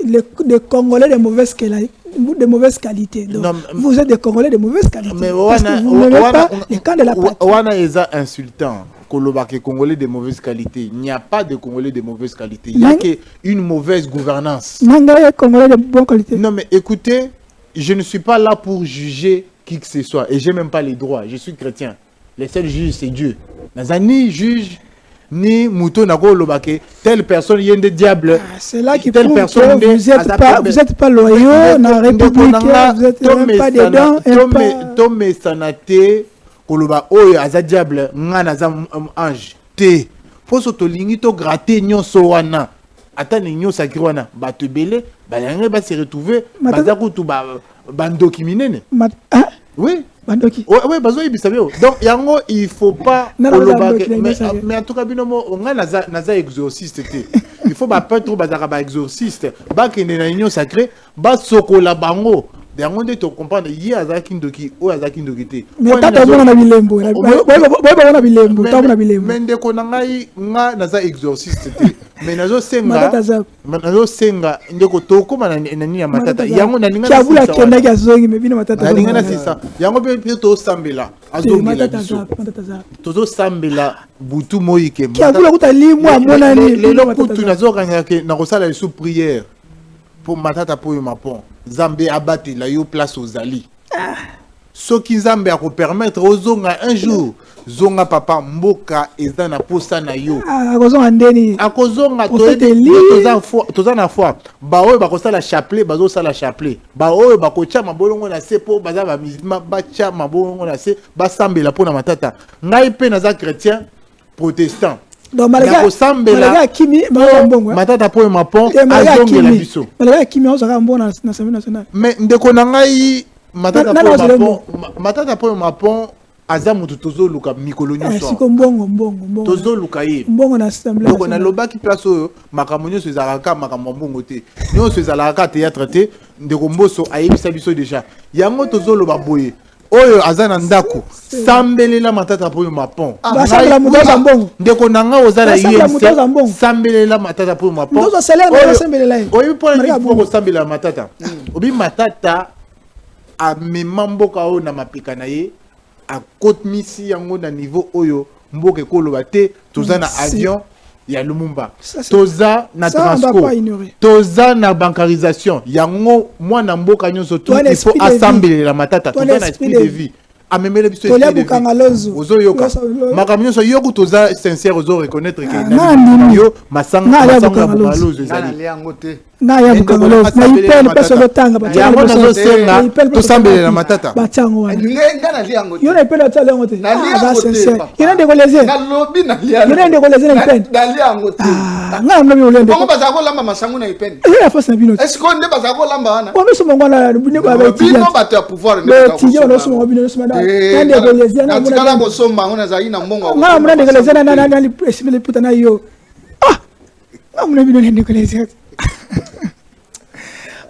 S1: Les Congolais de mauvaise qualité. Donc, non, vous êtes des Congolais de mauvaise qualité.
S5: Mais
S1: parce que vous n'aimez pas les camps de la patrie.
S5: Wana est insultant. Que Congolais de mauvaise qualité. Il n'y a pas de Congolais de mauvaise qualité. Il n'y a qu'une mauvaise gouvernance.
S1: Congolais de bonne qualité.
S5: Non mais écoutez, je ne suis pas là pour juger qui que ce soit. Et je n'ai même pas les droits. Je suis chrétien. Le seul juge c'est Dieu. Ni juge ni mouton n'a lobake telle personne y a des diables.
S1: C'est là qui prouve que vous n'êtes pas loyaux dans la République, vous n'êtes même pas dedans.
S5: Tome sanate koloba oyo aza diable ngana aza ange te. Faut to lingi to gratter nyonso wana. Ata ni nyonso sakri wana bato belé ba yange ba se retrouver baza kutu ba ndoki minene. Oui.
S1: Bandoki.
S5: Oui, bazoyi bisabio. Donc yango il faut pas mais en tout cas binomo on a naza exorciste té. Il faut pas trop bazaka ba exorciste. Ba kende na union sacrée, ba sokola bango. Yango nde to comprendre yi azaki ndoki o azaki ndoki té.
S1: Mais tata bona na bilembo. Boy na bilembo, ta bona bilembo.
S5: Mais ndeko na ngai nga naza exorciste té. Mais nazo senga ndeko to koma na nani ya matata. Yango na ninga.
S1: Kabula kenda ya zongi me bino matata.
S5: Na ninga na sisa. Yango pe to sambela. Azongela biso. Tozo sambela butu moyike.
S1: Kabula kutalimwa amona ni.
S5: Lelo kutu nazo kanga ke na kosala sous prière pour matata po mapon. Zambé abattre la yo place aux ali. Ce qui Zambé a permettre aux zonga un jour. Zonga papa mboka eza na posa na yo.
S1: Akozonga ndeni.
S5: Akozonga toza na foi. Ba oyo bakosala chapelet bazo sala chapelet. Ba oyo bakocha mabolongo na se po baza ba musulman bacha mabolongo na se basambela pona matata. Ngai pe naza chrétien protestant.
S1: Donc malaga kimi mbongo
S5: matata po mapon azongela biso.
S1: Malaga kimi ozaka mbona na Assemblée nationale.
S5: Mais ndeko na ngai matata po mapon azamu tozo luka mikolo nyonso.
S1: Siko mbongo.
S5: Tozo luka ye.
S1: Mbongo na Assemblée.
S5: Donc on a lobaki place oyo makambo nyonso ezalaka makambo mbongo te. Nyonso ezalaka théâtre te ndeko mboso ayebisa biso déjà. Yango tozo loba boye. Oyo azana ndako sambelela matata po mapon
S1: basambela mutoza mbongo
S5: ndeko nanga ozala yese sambelela matata po mapon
S1: ndozo selera na sambelela
S5: oyo po ko sambela matata obi matata a memamboka o na mapika na ye a côte misi yango na niveau oyo mboke koloba te toza na avion ya Lumumba toza na transport toza na bancarisation yango mwana mboka nyonso tout il faut assembler la matata toza na esprit de vie amemele biso esprit de vie ozo yoka makamyo so yoku toza sincère ozo reconnaître que yo masanga balozo ezali
S1: na ya bukangalozo na ipele peso lotanga
S5: yango nazo senga tosambele la matata
S1: bachango wana
S4: ngenga na liango
S1: yo na ipele atale yango te
S4: na liango te
S1: yena ndeko leze
S4: na lobi na liango
S1: yena ndeko leze na ipele
S4: na liango te
S1: nga mna mi olende
S4: bongo bazako lamba masango na ipele
S1: ya force na bino
S4: est-ce qu'on ne bazako lamba wana
S1: wa miso mongo na bino ba ba
S4: bino bato ya pouvoir
S1: ne ba ko tiyo no so mongo bino no so manda na ndeko leze na
S4: mona ko somba ngona za ina mbongo
S1: nga mna ndeko leze na li esime puta na yo nga mna bino ndeko leze.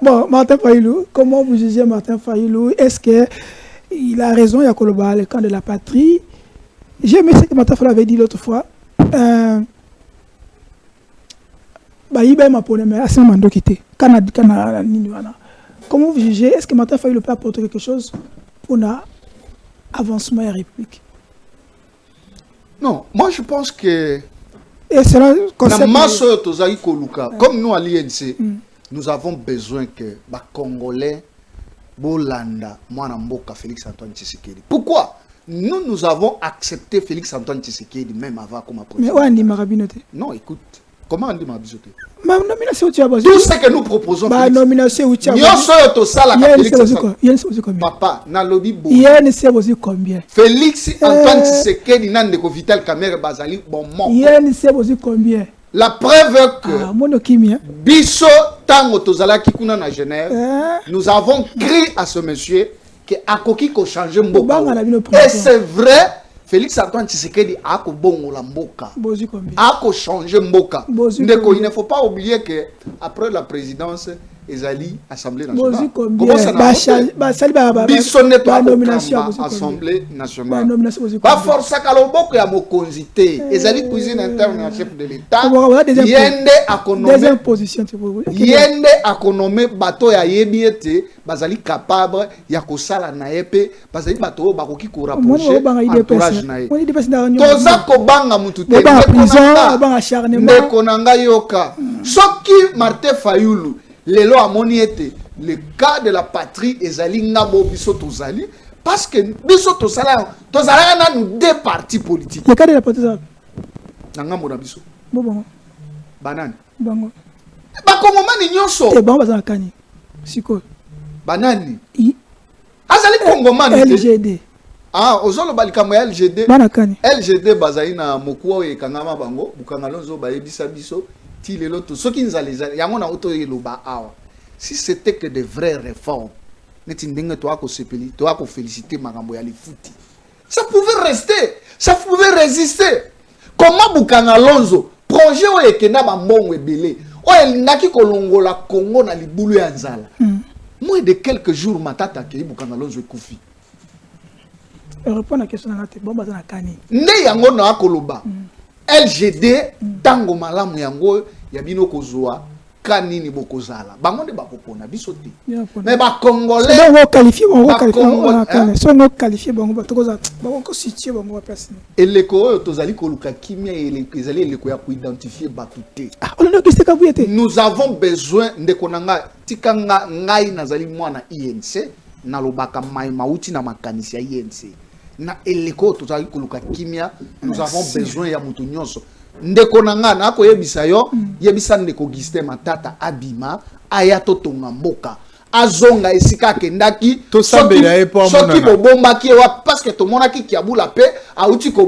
S1: Bon, Martin Fayulu, comment vous jugez Martin Fayulu? Est-ce qu'il a raison, il y a Koloba, le camp de la patrie? J'ai aimé ce que Martin Fayulu avait dit l'autre fois. Comment vous jugez? Est-ce que Martin Fayulu peut apporter quelque chose pour l'avancement de la République?
S4: Non, moi je pense que...
S1: Et c'est là,
S4: comme nous à l'INC, nous avons besoin que les Congolais, Bolanda, Mwanamboka, Félix Antoine Tshisekedi. Pourquoi? Nous avons accepté Félix Antoine Tshisekedi même avant comme président.
S1: Mais où on dit Marabinote?
S4: Non, écoute, comment on dit Marabinote?
S1: Ma nomination, tu as besoin.
S4: Tout ce que nous proposons.
S1: Ma nomination, tu as
S4: besoin. Papa, na lobby bo.
S1: Combien?
S4: Félix Antoine Tshisekedi, Nandeko Vital Kamerhe Bazali, bon mot.
S1: Combien?
S4: La preuve que Bisso Tango Tozala Kikuna na Genève, nous avons crié à ce monsieur que Akoki ko changer Mboka. Et c'est vrai, Félix Antoine Tshisekedi a ko bongo la Mboka. A ko changer Mboka. Il ne faut pas oublier que après la présidence Ezali Assemblée nationale. Comment ça n'a pas Bisso n'est pas Assemblée nationale. Pas force à Kaloboko ya mokonzité. Ezali cuisine interne à chef de l'État. Yende
S1: deuxième position.
S4: Yende akonome bato ya yebiete bazali capable ya kosala na yepe bazali bato bakoki ko rapprocher entourage na ye. Toza ko banga mutu te. Ndeko nanga yoka. Soki Martin Fayulu Lelo amoni ete le cas de la patrie ezali ngabo biso tozali parce que biso tozala na nous deux partis politiques.
S1: Le cas de la patrie
S4: nanga mona biso.
S1: Bon.
S4: Banane.
S1: Bango.
S4: Ba kongomani nyonso.
S1: E bango bazana kani. Siko.
S4: Banani. Azali kongomani.
S1: LGD.
S4: Ozolo balikamo ya LGD.
S1: Banakani.
S4: LGD bazali na mokuwa e kangama bango bukangalonzo bayebisa biso. Si c'était que de vraies réformes, neti ndenge to ako sepeli to ako féliciter makambo ya lifuti. Ça pouvait rester, ça pouvait résister. Comment Bukanga Lonzo projet o ekenda ba mbongo ebele o elingaki kolongola Congo na libulu ya nzala. Moins de quelques jours matata ke Bukanga Lonzo ekufi.
S1: Répondre à la question na te bomba na kani.
S4: Nde yango na akoloba. LGD tango malamu yango ya bino kozwa kanini bokozala. Bango nde bakopona biso te. Mais ba congolais
S1: on qualifié on qualifié bango tokoza bango situé bango place.
S4: Eleko oyo tozali koluka kimia ezali eleko ya identifier batute.
S1: Nous
S4: avons besoin ndeko nanga tikanga ngai nazali mwana INC na lobaka mai mauti na makanisi ya INC. Na eleko tozali koluka kimia nous avons besoin ya mutu nyonso. Ndeko nanga na ko yebisa yo yebisa ndeko Gistin Matata abima aya totonga mboka azonga esika kendaki
S5: to sambela e po amona
S4: soki bobomba ki wa parce que to mona ki kiabula pe auti ko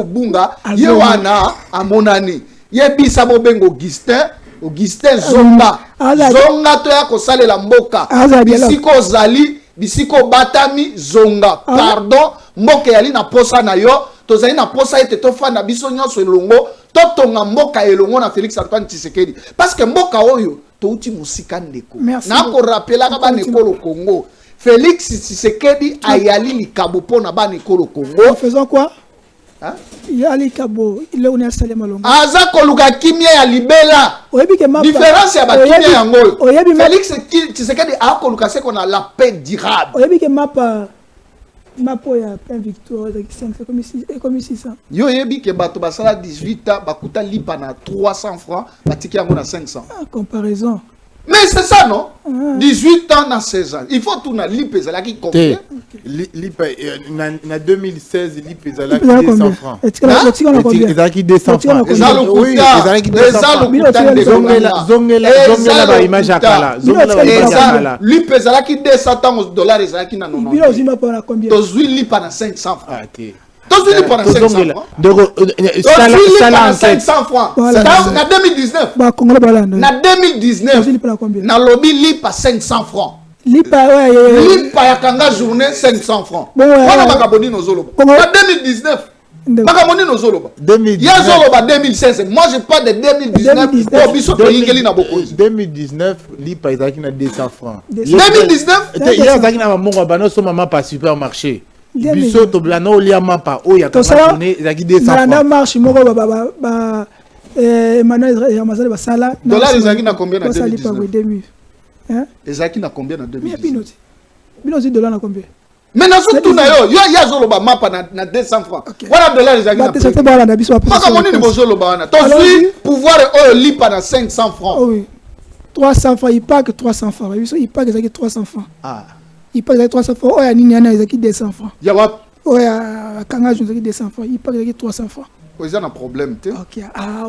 S4: bunga ye wana amonani yebisa bobengo Gistin zonga to ya ko salela mboka bisiko zali bisiko batami zonga pardon mboka yali na posa na yo tozali na posa ete tofanda biso nyonso elongo totonga mboka elongo na Félix Antoine Tshisekedi parce que mboka oyo touti musika ndeko na ko rappela ka ba nekolo Congo Félix Tshisekedi ayali likabo pona ba nekolo Congo
S1: faisant quoi yali kabo ile on installé malonga
S4: aza koluka kimia ya libela différence ya ba kimia yango Félix Tshisekedi a koluka se qu'on a la paix durable
S1: oyebi ke mapa mapo ya plein victoire avec 5 comme 600
S4: yo yebi ke bato basala 18 ans bakuta lipa na 300 francs batiki yango na 500
S1: comparaison
S4: mais c'est ça non 18 ans na 16 ans il faut tout na lipa ezalaki combien
S5: lipa na 2016 lipa ezalaki 200 francs ezalaki 200 francs
S4: ezalaki 200
S5: zongela ba image akala
S4: lipa ezalaki 200 ans dollars ezalaki na 90
S1: bilo zima pa na combien
S4: tozwi lipa na 500 francs
S5: tozwi lipa na 500 francs donc
S4: sala 500 francs na 2019
S1: ba Congo balanda
S4: na 2019 na lobby lipa 500 francs lipa ya kanga journée 500 francs wana makaboni nozoloba na 2019 makaboni nozoloba ya zoloba 2016 moi je parle de 2019 oh biso to yingeli na bokonzi
S5: 2019 lipa ezaki na 200 francs
S4: 2019
S5: ya ezaki na mongo bano so mama pa supermarché biso to blana olia mapa o ya kanga journée ezaki 200 francs
S1: na marche moko ba Emmanuel Ramazali basala
S4: dollar ezaki na combien na
S1: 2019
S4: ezaki na combien na 2019
S1: binozi dollar na combien
S4: maintenant surtout na yo ya zoloba mapa na 200 francs voilà dollar ezaki na
S1: c'est pas la biso
S4: maka moni ni bozoloba wana to suis pouvoir oyo lipa na 500 francs
S1: oui 300 francs il pas que 300 francs biso il pas que ezaki 300 francs il pas que 300 francs oya nini ana ezaki 200 francs
S4: ya wa
S1: oya kanga ezaki 200 francs il pas que ezaki 300 francs
S4: ils ont un problème te
S1: OK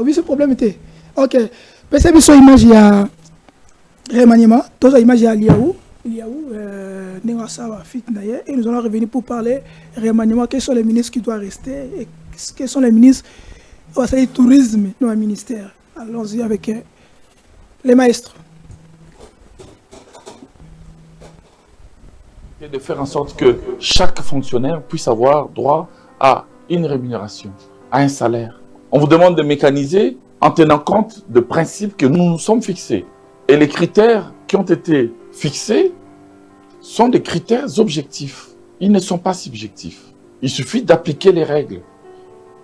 S1: oui ce problème était OK parce que biso image ya remaniement tous les images à Liaou et nous allons revenir pour parler remaniement quels sont les ministres qui doivent rester et quels sont les ministres au tourisme dans le ministère. Allons-y avec les maîtres.
S7: Et de faire en sorte que chaque fonctionnaire puisse avoir droit à une rémunération, à un salaire. On vous demande de mécaniser en tenant compte de principes que nous nous sommes fixés. Et les critères qui ont été fixés sont des critères objectifs. Ils ne sont pas subjectifs. Il suffit d'appliquer les règles.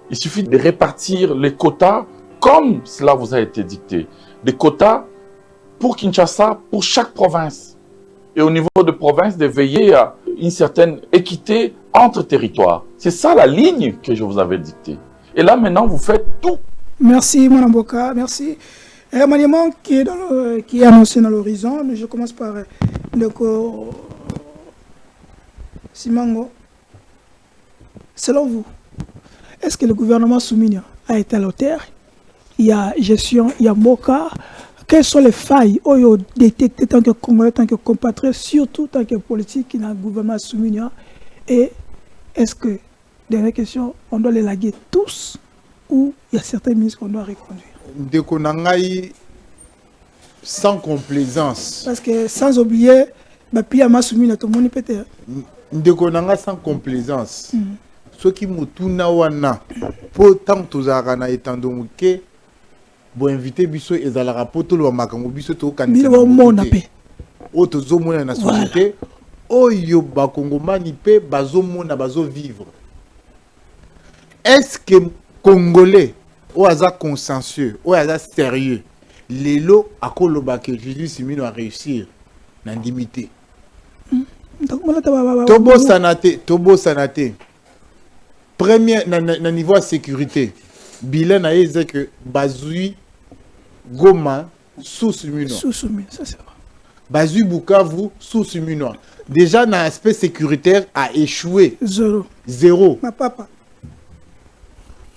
S7: Il suffit de répartir les quotas comme cela vous a été dicté. Des quotas pour Kinshasa, pour chaque province. Et au niveau de province, de veiller à une certaine équité entre territoires. C'est ça la ligne que je vous avais dictée. Et là maintenant, vous faites tout.
S1: Merci, Mme Boka, merci. Remaniement qui est annoncé dans l'horizon, je commence par le Simango. Selon vous, est-ce que le gouvernement Souminia a été à la hauteur? Il y a gestion, il y a Moka. Quelles sont les failles détectées tant que Congolais, tant que compatriotes, surtout tant que politique dans le gouvernement Souminia? Et est-ce que, dernière question, on doit les laguer tous ou il y a certains ministres qu'on doit reconduire?
S5: Ndeko Nangaï, sans complaisance.
S1: Parce que sans oublier bapia masumi na tomoni peut-être
S5: ndeko nanga sans complaisance soki mutuna wana po tant tozaka na etando ke bo invité biso ezalaka po tolo makango biso to kanisa
S1: bino mona pe
S5: o tozomona na société oyo bakongomani pe bazomona bazovivre. Est-ce que congolais o aza consensueux o aza sérieux lelo akoloba que Jésus Simino a réussir na ndimité tobo sanate premier na niveau de sécurité bilan na yeze que bazui Goma sous Simino
S1: ça c'est vrai
S5: bazui Bukavu sous Simino déjà dans l'aspect sécuritaire a échoué zéro
S1: ma papa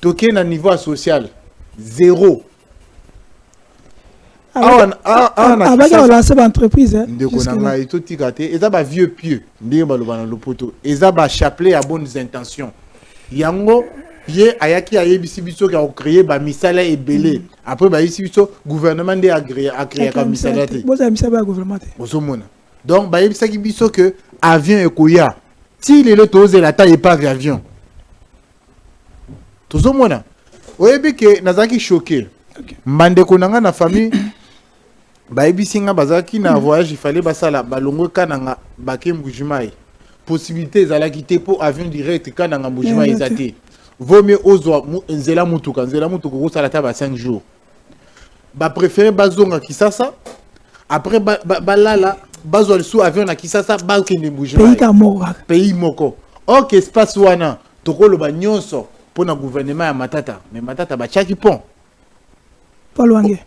S5: toké na niveau social zéro
S1: abaka lancer ba entreprise
S5: ndeko na ngai to tikate eza ba vieux pieux ndenge baloba na lopoto eza ba chapelet à bonnes intentions yango ye ayaki ayebisi biso ka créer ba misala ebele après ba yisi biso gouvernement de agréé ka misala te
S1: boza misala ba gouvernement te
S5: bozomona donc ba yebisa ki biso que avion ekoya ti lelo toze la taille pas avion tozomona oyebi ke nazaki choqué mandeko nanga na famille bayebisi nga bazaki na voyage il fallait basala balongo kananga bake mbujimai possibilité ezalaki te po avion direct kananga mbujimai ezate vaut mieux ozwa nzela mutuka kosala ta ba 5 jours ba préférer bazonga Kisasa après balala bazwa sous avion na Kisasa bakende mbujimai pays moko ok espace wana tokoloba nyonso pour le gouvernement à Matata mais Matata ba chaki pont
S1: Paul Wange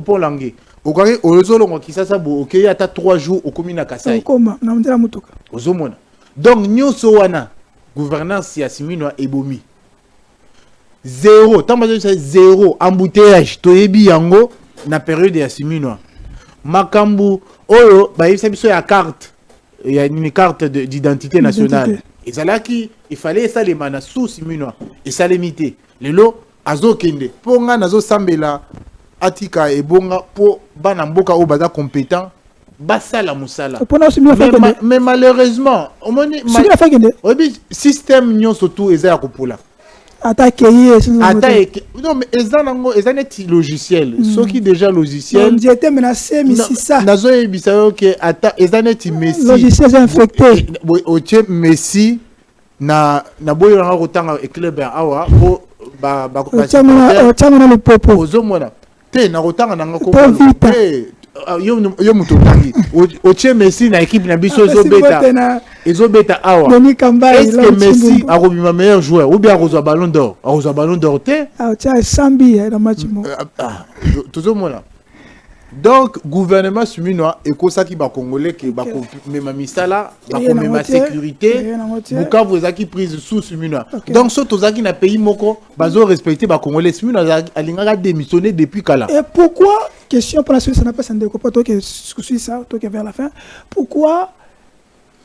S5: Paul Wange okari olozolongo Kisasa bo OK ata 3 jours okomi na Kasai
S1: okoma na mtela mutuka
S5: ozomona donc nyonso wana gouvernance ya Simino ebomi zéro tamba zéro embouteillage toyebi yango na période ya Simino makambu oyo ba yebisa biso ya carte ya une carte d'identité nationale ezalaki il fallait ça les mana sous Simino et ça limité lelo azokende ponga nazo sambela atika ebonga po bana mboka o baza compétent basala musala mais malheureusement omoni système nyonso tout eza ya kopula
S1: attaque
S5: non mais ezaneti logiciel soki déjà logiciel
S1: j'étais menacé misisa
S5: nazo ebisa yo ke ata ezaneti messi
S1: logiciel infecté
S5: otie messi na boyo nga kotanga club ya awa po ba
S1: tanga le popo
S5: ozomona te na kotanga nanga ko yo muto tangi otie messi na équipe na biso ezobeta awa est-ce que messi akobima meilleur joueur ou bien akozwa ballon d'or te
S1: tia sambi na match mo
S5: tozomona donc gouvernement suminois ekosaki ba congolais ke ba mema misala ba mema sécurité Bukavu ezaki prise sous suminois donc so tozaki na pays moko bazo respecter ba congolais suminois alingaka démissionner depuis kala.
S1: Et pourquoi question pour la suite ça n'a pas s'endé ko to que suis ça to que vers la fin pourquoi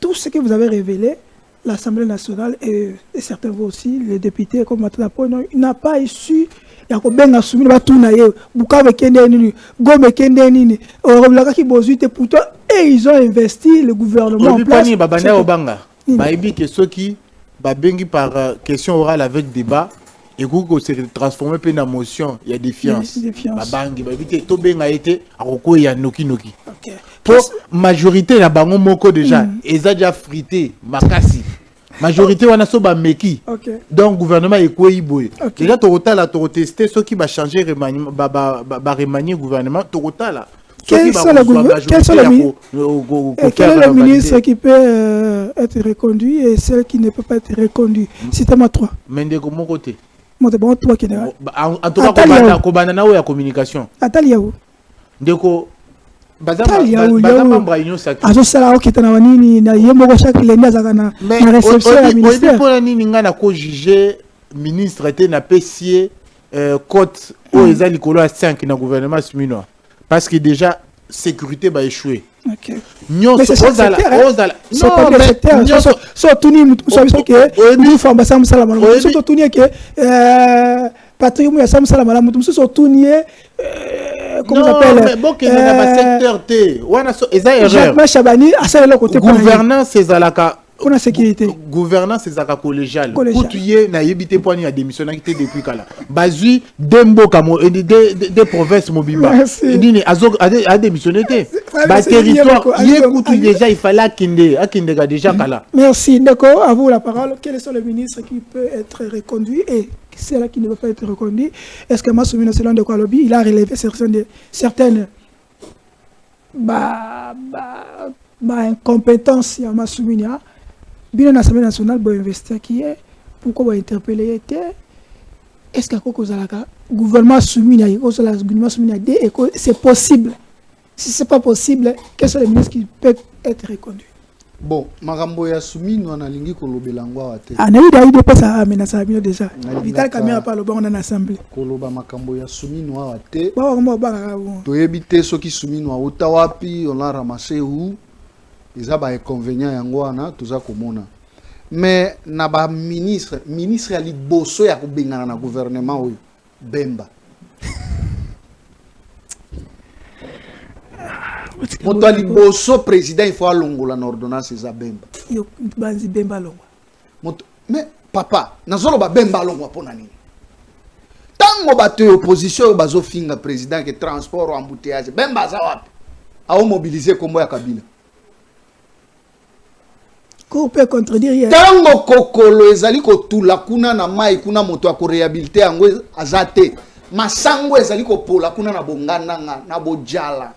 S1: tout ce que vous avez révélé l'Assemblée nationale et certains vous aussi les députés comme Matalapo n'a pas issu ya ko benga sumi ba tuna ye Bukavu kende nini Goma kende nini oreblaka ki bozuite pourtant et ils ont investi le gouvernement en place
S5: babanda obanga baibi que ceux qui ba bengi par question orale avec débat et ko se transformer pe na motion il y a défiance babangi baibi que to benga été akoko ya noki pour majorité la bango moko déjà eza déjà frité makasi majorité wana so ba meki donc gouvernement ekoyi boye déjà tokotala tokotester ceux qui va changer remaniement ba remanier gouvernement tokotala
S1: quel est le ministre qui peut être reconduit et celle qui ne peut pas être reconduit citez-moi 3
S5: mendeko moko te
S1: mote bon 3 qui en
S5: tout cas ko bana na ya communication
S1: atali yawo
S5: ndeko
S1: azo sala okita na nini na yemoko chaque lundi azaka na réception ya ministère
S5: pour nini ngana ko juger ministre était na pesier cote o eza likolo ya 5 na gouvernement suminois parce que déjà sécurité ba échouer
S1: OK
S5: nyonso ozala
S1: non so tuni so que nous famba sam sala malamu so tuni que patrimoine ya sam sala malamu so tuni comment ça s'appelle?
S5: Mais bon, qu'il y a un secteur T.
S1: Jacques Chabani, à ça, le côté
S5: gouvernance, c'est Zalaka.
S1: Pour la sécurité.
S5: Gouvernance, c'est Zalaka collégial. Pour tuer, n'a yébité point ni a démissionné depuis Kala. Bazui, Dembo, des provinces Mobiba. Il dit, a démissionné. Bah, territoire, il écoute déjà, il fallait Akinde déjà Kala.
S1: Merci, d'accord. À vous la parole. Quel est le ministre qui peut être reconduit et c'est là qui ne peut pas être reconduit? Est-ce que Massoumina, selon de Kalobi, il a relevé certaines incompétences à Massoumina? Bien l'Assemblée nationale va investir qui est pourquoi va interpeller est-ce que le gouvernement soumis c'est possible? Si c'est pas possible, quels sont les ministres qui peuvent être reconduits?
S4: Bon, makambo ya soumis nous analingi kolobela ngwa te.
S1: Ah nabi d'ailleurs de pas amenacer bien déjà. Vital Caméra parle bon en assemblée.
S4: Koloba makambo ya soumis nous te.
S1: Ba ngomba ba.
S4: To yebite soki soumis nous utawapi on l'a ramassé où? Ils ont des inconvénients yangwana tout ça komona. Mais na ba ministre ali bosso ya kubengana na gouvernement oyo Bemba. Moto ali bosso président il faut alongola na ordonnance za Bemba.
S1: Yo banzi Bemba longo.
S4: Moto mais papa nazolo ba Bemba longo pona nini? Tango bato opposition bazo finga président que transport ou embouteillage Bemba za wapi? A mobiliser kombo ya Kabila.
S1: Qu'on peut contredire.
S4: Tango kokolo ezali ko tula kuna na mai kuna moto a ko réhabiliter yango azate. Masango ezali ko pola kuna na bongana na bojala.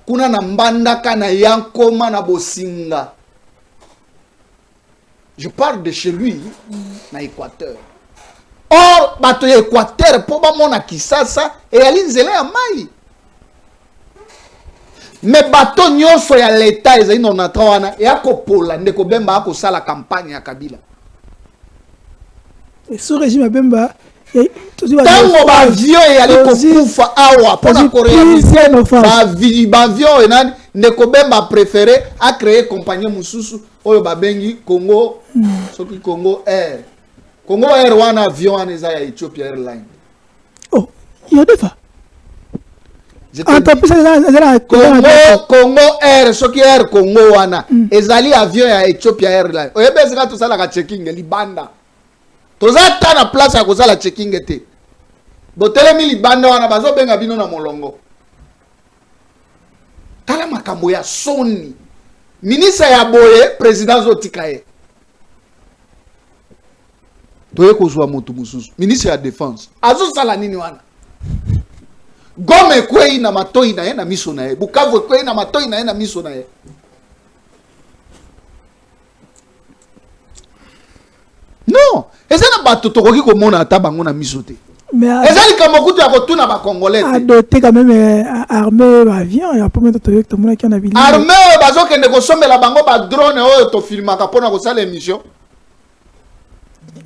S4: Kuna na mbandaka na yankoma na bosinga. Je parle de chez lui na Équateur. Or bato ya Équateur po ba mona Kisasa et alinzele ya mai. Mais bato nyonso ya l'État ezali non wana ya kopola ndeko Bemba ako sala campagne ya Kabila.
S1: Et sous régime Bemba
S4: tango ba avion yali kokufa awa pona koréaliser ba avion enani ndeko Bemba préféré a créer compagnie mususu oyo babengi Congo soki Congo Air. Congo Air wana avion wana eza ya Ethiopia Airlines.
S1: Oh, yo defa
S4: Congo Air, ce qui est Congo wana, ezali avion ya Ethiopia Airlines. Oyebezeka to sala ka checking libanda. Toza ta na place ya kozala checking te. Botelemi libanda wana bazo benga bino na molongo. Tala makambo ya soni. Ministre ya boye, président Zotikaye. Toye kozwa motu mususu. Ministre ya défense. Azo sala nini wana? Gome kwei na matoi na ye na miso na ye. Bukavu kwei na matoi na ye na miso na ye. Non, ezana bato tokoki komona ata bango na miso te. Mais ezali kamokutu ya kotuna ba congolais.
S1: Adoté quand même armée avion ya pomento toyo to mona ki na bili.
S4: Armée bazokende kosombela bango ba drone oyo to filmaka pona ko sala émission.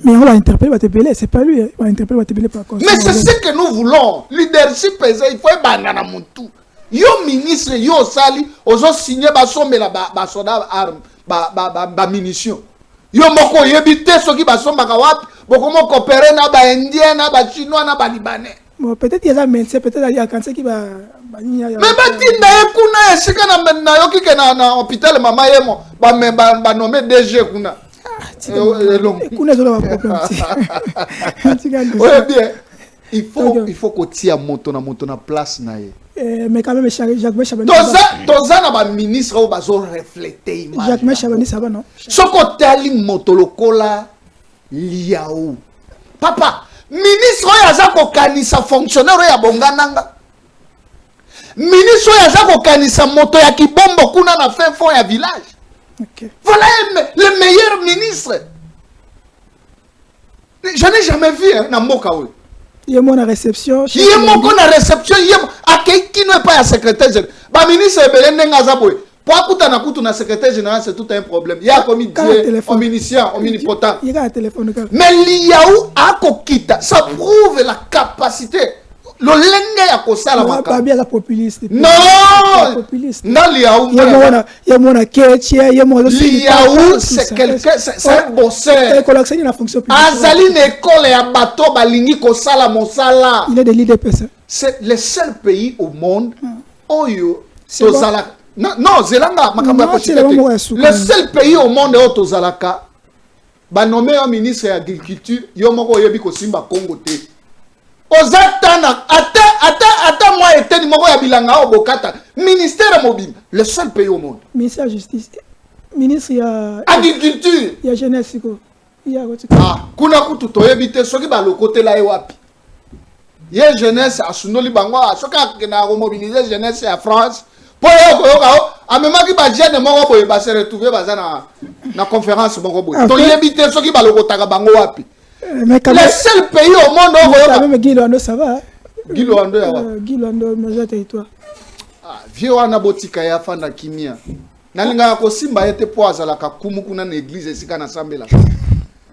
S1: Mais on va interpeller Batebele, c'est pas lui, on va interpeller Batebele par contre.
S4: Mais c'est ce que nous voulons. Leadership, il faut banana montou. Yo ministre, yo sali, ozo signé ba sombela ba soda arme, ba munitions. Yo moko yebite soki ba somba ka wapi, boko mo coopérer na ba indien na ba chinois na ba libanais.
S1: Bon, peut-être il y a médecin, peut-être il y a cancer qui va
S4: mais batinda ekuna esika na yo kike na hôpital mama yemo ba nommer DG kuna. Il faut qu'on tire moto na place na ye.
S1: Mais quand même Jacques Chabani.
S4: Toza na ba ministre ou bazo refléter image.
S1: Jacques Chabani ça va non?
S4: Soko tali moto lokola liaou. Papa, ministre yaza ko kanisa fonctionnaire ya bongananga. Ministre yaza ko kanisa moto ya kibombo kuna na fin fond ya village.
S1: Okay.
S4: Voilà le meilleur ministre. Je n'ai jamais vu un mboka oui.
S1: Il y a mon réception.
S4: Il y a mon réception. Il y a qui n'est pas un secrétaire général. Ba ministre Belende Ngazaboy. Pour écouter na kutu na secrétaire général c'est tout un problème. Il y a comme il dit omniscient, omnipotent.
S1: Il y a un téléphone.
S4: Mais l'IAU a kokita, ça prouve la capacité. le lenge ya kosala makambo
S1: pas bien populiste
S4: non
S1: populiste
S4: na liaou
S1: ya mona ketia ya mona
S4: liaou c'est quelqu'un c'est un bosseur
S1: collectionner la fonction publique
S4: azali une école ya bato balingi kosala mosala
S1: il est de l'IDPS
S4: c'est le seul pays au monde oyo tozalaka non zelanga makambo ya kochita le seul pays au monde oyo tozalaka banomé un ministre de l'agriculture yo moko oyebi kosimba Congo te ozatana ata moi eteni moko ya bilanga o bokata ministère mobile le seul pays au monde
S1: ministère de justice ministre ya
S4: agriculture
S1: ya jeunesse ko ya
S4: kuna kutu toyebi te soki balokotela ye wapi ye jeunesse asunoli bango soki na mobiliser jeunesse ya France po yo amemaki ba jeune moko boye ba se retrouver baza na conférence moko boye to yebite soki balokotaka bango wapi le seul pays au monde où
S1: même Guy Luando ça va
S4: Guy Luando ya
S1: Guy Luando major territoire
S4: vieux wana botika ya fanda kimia nalinga ko simba ete po azalaka kumu kuna na église esika na sambela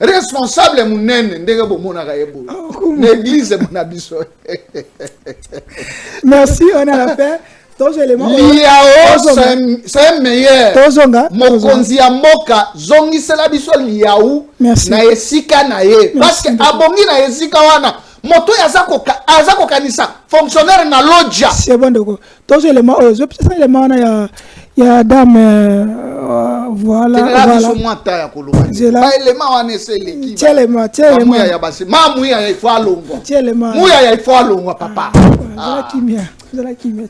S4: responsable munene ndenge bomona ka yebo na église mona biso
S1: merci on a la fin.
S4: Liao c'est un meilleur mokonzi ya mboka zongisela biso liao na esika na ye parce que abongi na esika wana moto azako kanisa fonctionnaire na lodja
S1: c'est bon d'accord tous éléments c'est élément na ya dame voilà
S4: ba élément wana c'est l'équipe
S1: muya
S4: ya basi muya ya ifo alongwa muya ya ifo alongwa papa
S1: la kimia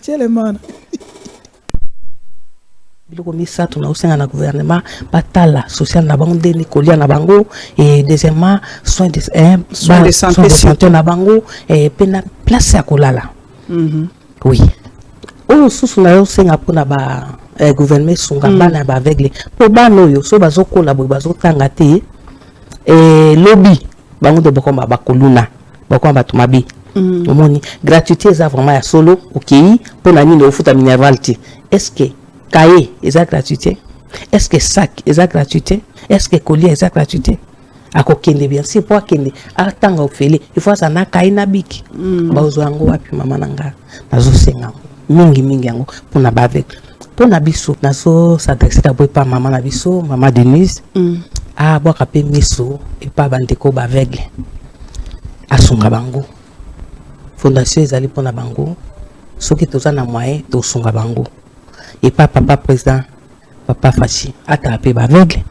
S1: élément
S8: biloko misato na osenga na gouvernement batala social na bango ndeni kolia na bango et deuxièmement soins de santé na bango et pena place ya kolala oui oyo susu na osenga pona ba gouvernement sunga bana ba aveugle po bana oyo so bazokola boy bazotanga te et lobby bango de bokomba bakoluna bokomba tumabi omoni gratuité eza vraiment ya solo okei pona nini ofuta minerval te est-ce que cahier eza gratuité est-ce que sac eza gratuité est-ce que collier eza gratuité akokende bien si po akende atanga ofele il faut ça na cahier na biki bazo yango wapi mama nanga nazosenga mingi yango pona ba avec pona biso nazo s'adresser d'abord pa mama na biso mama Denise bwaka pe miso et pas bandeko ba aveugle asunga bango fondation ezali pona bango soki toza na moyen to sunga bango et pas papa président papa Fachi attraper ba aveugle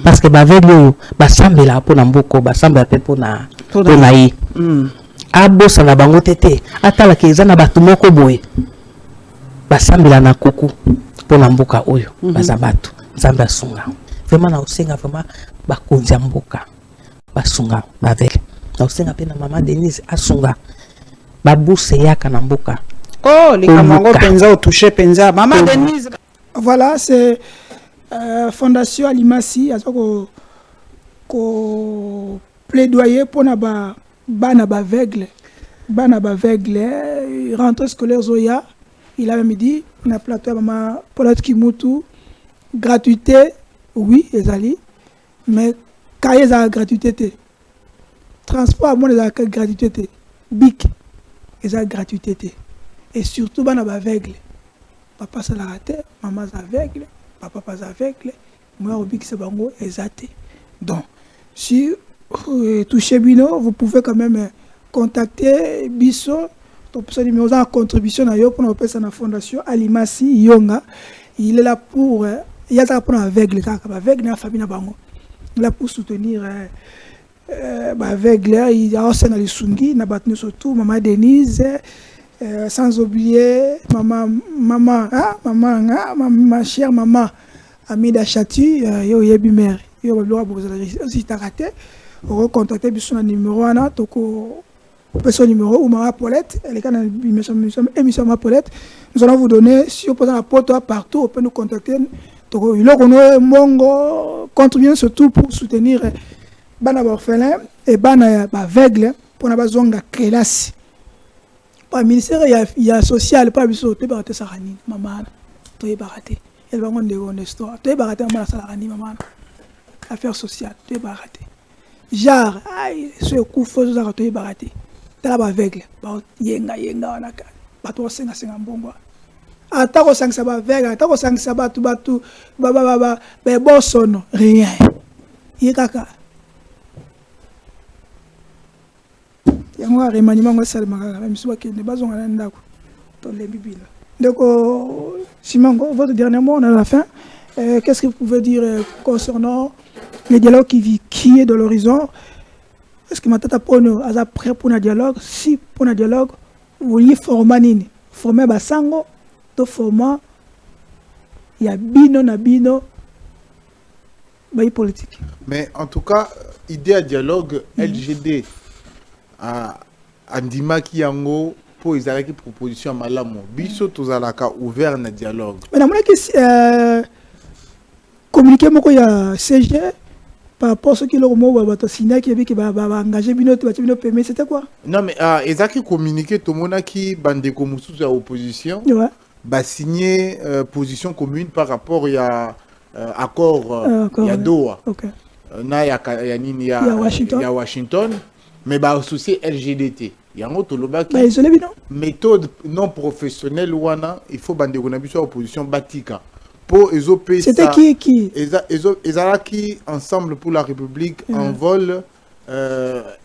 S8: parce que ba aveugle ba sambela pona mboko ba sambela pe pona yi abosa na bango tete atala ke eza na batu moko boye ba sambela na kuku pona mboka oyo baza batu nzambe asunga vraiment na osenga vraiment ba konza mboka basunga ba aveugle na osenga pe na mama Denise asunga babuse yaka na mboka
S9: les camarades penza au toucher penza maman Denise
S1: voilà c'est fondation Alimasi azoko ko plaidoyer pour na ba bana ba aveugle rentrée scolaire Zoya il avait me dit na plateau maman Paulette Kimutu gratuité oui ezali mais cahier za gratuité transport moi za gratuité bic eza gratuité et surtout bana ba aveugle papa ça la raté maman aveugle papa pas aveugle moi au bic c'est bango ezate donc si touchez bino vous pouvez quand même contacter biso ton numéro en contribution na yo pour nous passer na fondation Alimasi Yonga il est là pour il y a ça pour aveugle car aveugle na famille na bango là pour soutenir aveugle il y a aussi na lisungi na batnu surtout maman Denise sans oublier maman ma chère maman Amida Chatu yo yebi mère yo babloa pour aussi ta raté on contacter biso na numéro ana toko son numéro ou maman Paulette elle est quand émission ma Paulette nous allons vous donner si vous posez la porte partout on peut nous contacter toko il a mongo contribuer surtout pour soutenir bana orphelin et bana aveugle pour na bazonga classe pas ministère il y a social pas biso te baraté sarani maman to y baraté elle va ngonde on histoire to y baraté maman sarani maman affaire sociale to y baraté genre ce coup faut za to y baraté tala ba aveugle ba yenga wana ka ba to senga mbongo ata ko sangisa ba aveugle ata ko sangisa ba bosono rien yekaka yango remaniement ngo sala makaka même si bakende bazonga na ndako to lembibila donc Simango, votre dernier mot on a la fin. Qu'est-ce que vous pouvez dire concernant le dialogue qui est de l'horizon? Est-ce que Matata Pono est prêt pour un dialogue? Si pour un dialogue, vous voulez former Basango, to format, il y a bino na bino, politique.
S5: Mais en tout cas, idée à dialogue, LGD, à Andima Kiyango, pour les arrêts proposition à Malamo, biso tozalaka ouvert na dialogue.
S1: Mais dans mon cas, communiquer moko ya CG par rapport à ce qui leur mot va signer qui va engager bino permis c'était quoi? Non mais
S5: ezaki communiquer tout monde qui bande comme sous à opposition va signer position commune par rapport à accord ya Doha. OK. Na ya nini ya Washington mais ba associé LGDT. Yango to loba ki méthode non professionnelle wana il faut bande ko na biso opposition batika. C'était qui Ezalaki Ensemble pour la République en vol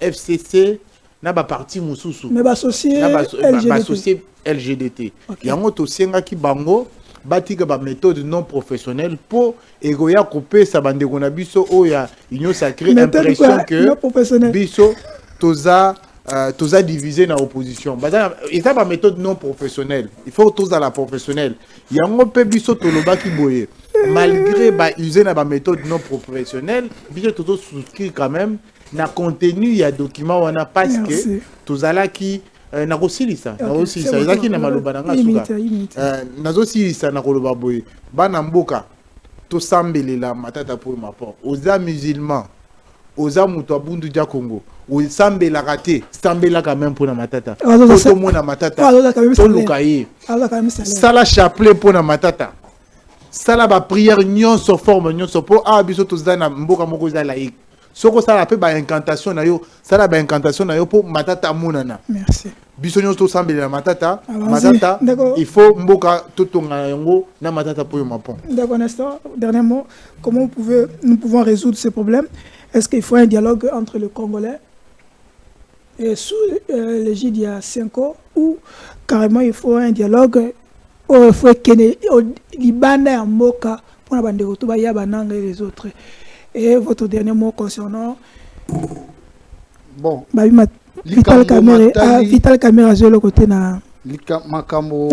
S5: FCC n'a pas parti Moussousou mais associé LGDT yango to senga ki bango batika ba méthode non professionnelle pour egoya couper sa bande kona biso oya union sacrée impression que biso toza divisé dans l'opposition. Il y a une méthode non professionnelle. Il faut tous à la professionnelle. Il y a un peu biso toloba qui boye. Malgré user la méthode non professionnelle, biso tout souscrit quand même na contenu il y a document on a parce que tous à la qui na aussi ça. Na aussi ça. Il y a qui na maloba na suka. Na aussi ça na koloba boye. Bana mboka to sambelela matata pour ma part. Oza musulmans, oza muto abundu dia Congo. Ou sambe la raté, sambe la quand même pour na matata. Tout le monde na matata. Tout le cahier. Ça la chapelet pour na matata. Ça la ba prière nyonso forme nyonso pour biso tous na mboka moko za laïque. Soko ça la pe ba incantation na yo, ça la ba incantation na yo pour matata munana. Merci. Biso nyonso sambe la matata, matata. Il faut mboka totonga yango na matata pour yo mapon.
S1: D'accord, Nestor. Dernier mot, comment nous pouvons résoudre ces problèmes? Est-ce qu'il faut un dialogue entre les Congolais et sous l'égide il y a 5 ans ou carrément il faut un dialogue il faut que Libanais en Moka pour la bande de et les autres. Et votre dernier mot concernant
S4: bon
S1: Vital Caméra sur le côté na
S4: makambo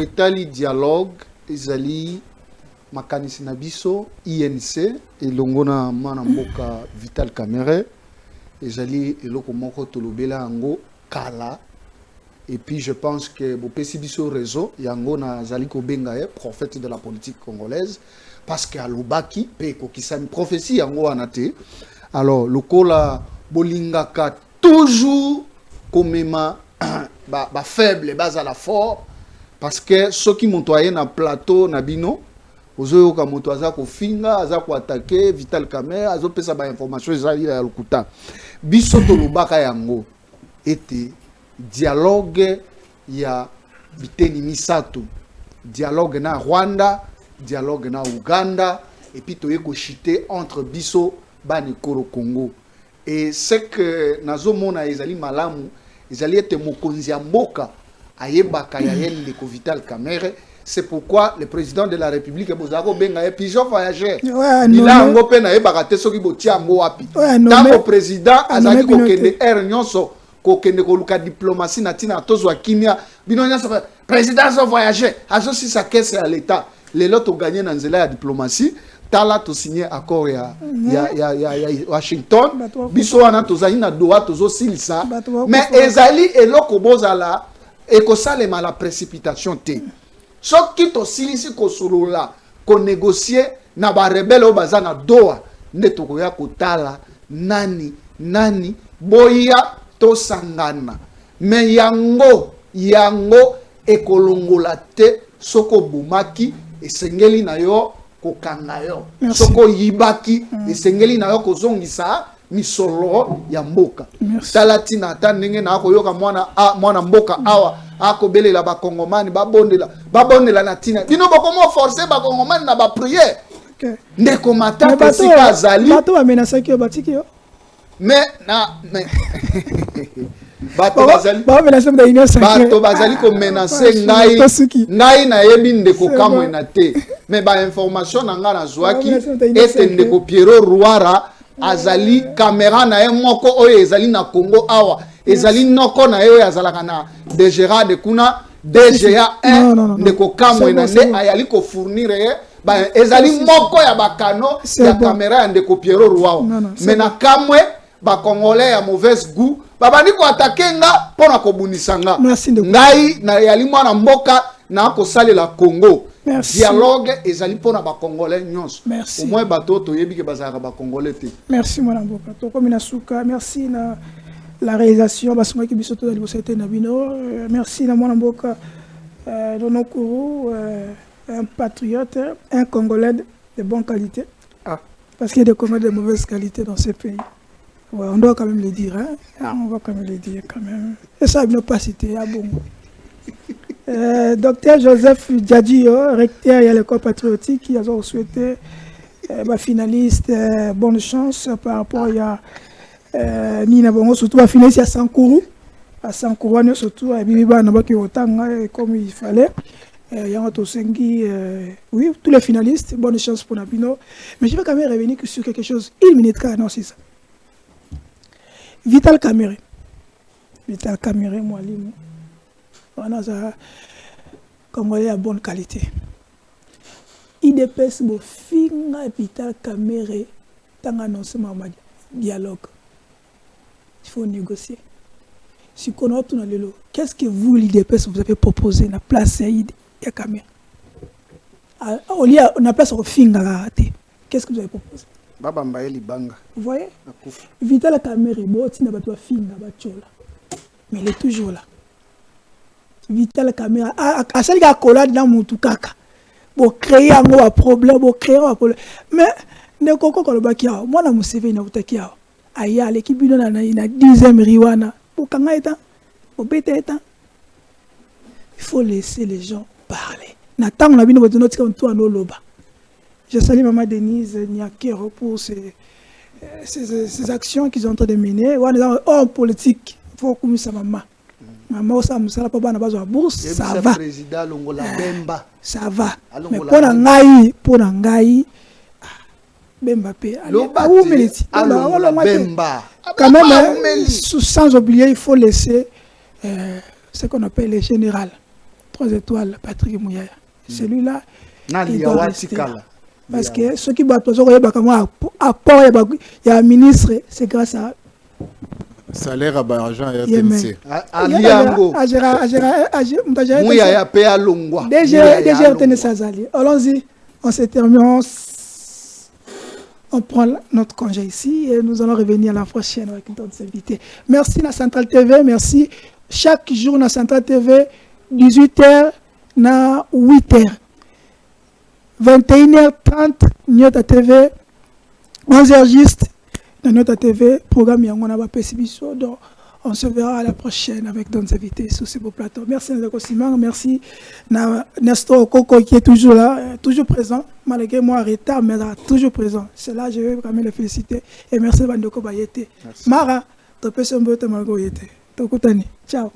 S4: etali dialogue ezali makanisi na biso INC elongo na mana mboka Vital Caméra ezali eloko moko tolobela yango kala et puis je pense que bopesi biso réseau yango na zali ko benga prophète de la politique congolaise parce que alobaki pe ko kisami prophétie yango wana te alors lokola bolingaka toujours komema ba faible bas à la fort parce que ceux qui montoyé na plateau na bino ozoyoka moto aza kofinga aza ko attaquer Vital Caméra azopesa ba information ezali ya lokuta biso tolobaka yango ete dialogue ya biteni misato dialogue na Rwanda dialogue na Uganda et puis toye ko chiter entre biso bani koro Congo et c'est que nazomona ezali malamu ezali ete mokonzi ya mboka ayebaka ya yelle ko Vital Caméra. C'est pourquoi le président de la République Bozako benga pigeon voyageur. Il a ngo pe na e bakate soki botia ngo wapi. Tango président azaki ko kende nyonso ko kende ko luka diplomatie na tina tozwa kimia bino nyonso président so voyageur azo si sa caisse à l'état. Les lots ont gagné dans la diplomatie. Tala to signé accord ya Washington. Biso wana tozali na Doha tozo silisa. Mais ezali eloko bozala ekosalema la précipitation te. Ce qui to silisi ko solola ko négocier na ba rebelle obaza na Doha ndeto ko ya kotala nani boya to sangana mais yango ekolongola te soko bumaki esengeli na yo kokanga yo soko yibaki esengeli na yo kozongisa misolo ya mboka talatina ata ndenge na koyoka mwana mboka awa akobelela bakongomani babondela na tina bino bokomo forcer bakongomani na bapriere ndeko matata esika azali
S1: bato bamenasaki yo batiki yo
S4: mais bato bazali komenase ngai nayebi ndeko kamwena te mais bainformation na ngai nazwaki ete ndeko Piero Ruara azali kamera na ye moko oyo ezali na Congo awa ezali noko na ye oyo azalaka na DGRAD kuna DGA 1 ndeko kamwena nde ayali kofournire ye ezali moko ya bakano ya kamera ya ndeko Piero Ruara mais na kamwe bakongolais ya mauvaise goût babandi ko attaquer nga pona ko bunisa nga ngai na yali mwana mboka na ko salela Congo dialogue ezali pona bakongolais nyonso au moins bato toyebi ke bazaka bakongolais te
S1: merci mwana mboka to komi na suka merci na la réalisation basuma ki biso to dali bosete na bino merci na mwana mboka Donokuru un patriote un congolais de bonne qualité parce qu'il y a des congolais de mauvaise qualité dans ce pays. Ouais, on doit quand même le dire, hein? On va quand même le dire quand même. Et ça, il n'a pas cité, ah bon. Docteur Joseph Djadjio, recteur à l'école patriotique, qui a souhaité finaliste, bonne chance par rapport à Nina Bongo, surtout à finaliste à Sankourou. À Sankourou, surtout à Bibiba, comme il fallait. Oui, tous les finalistes, bonne chance pour Nabino. Mais je vais quand même revenir sur quelque chose. Une minute, non, c'est ça. Vital Kamerhe, mwalimu. On a ça Congolais à bonne qualité. IDPS bo finga Vital Kamerhe tant annoncé ma dialogue. Il faut négocier. Si on a tout dans le lot, qu'est-ce que vous l'IDPS vous avez proposé na place ya Kamerhe? On a place au finga. Qu'est-ce que vous avez proposé?
S4: Vous
S1: voyez, Vital Kamerhe, mais il est toujours là. Vital Kamerhe, à celle qui a collé dans mon tout caca, pour créer un problème, pour créer un problème. Mais, ne koko kolobaki moi na museve na utaki yao. Aya l'équipe na 10e riwana. Pour kanga eta, pour bete eta. Il faut laisser les gens parler. Natang na bino botono tika mtu anoloba. Je salue Maman Denise Niakero pour ces actions qu'ils sont en train de mener. En politique, il faut que ça maman. Maman, ça ne pas besoin de bourse, ça va. Ça va. Mais pour Nangaï, Bemba P. Quand même, sans oublier, il faut laisser ce qu'on appelle les générales. 3 étoiles, Patrick Mouyaya. Celui-là, il doit rester. Parce que ceux qui battent apport il y a un ministre, c'est grâce à
S5: salaire à l'argent et à TMC.
S1: Allons-y, on se termine, on prend notre congé ici et nous allons revenir la prochaine avec d'autres invités. Merci la Centrale TV, merci. Chaque jour la Centrale TV, 18h, na 8h. 21h30, Nyota TV, 11h juste, Nyota TV, programme Yangona Pesibiso. Donc, on se verra à la prochaine avec d'autres invités sur ce beau plateau. Merci Ndeko Simang, merci Nestor Koko qui est toujours là, toujours présent, malgré moi en retard, mais là, toujours présent. C'est là je vais vraiment le féliciter. Et merci Bandoko Bayete. Mara, tu peux se mettre Margot Yete. Tokutani. Ciao.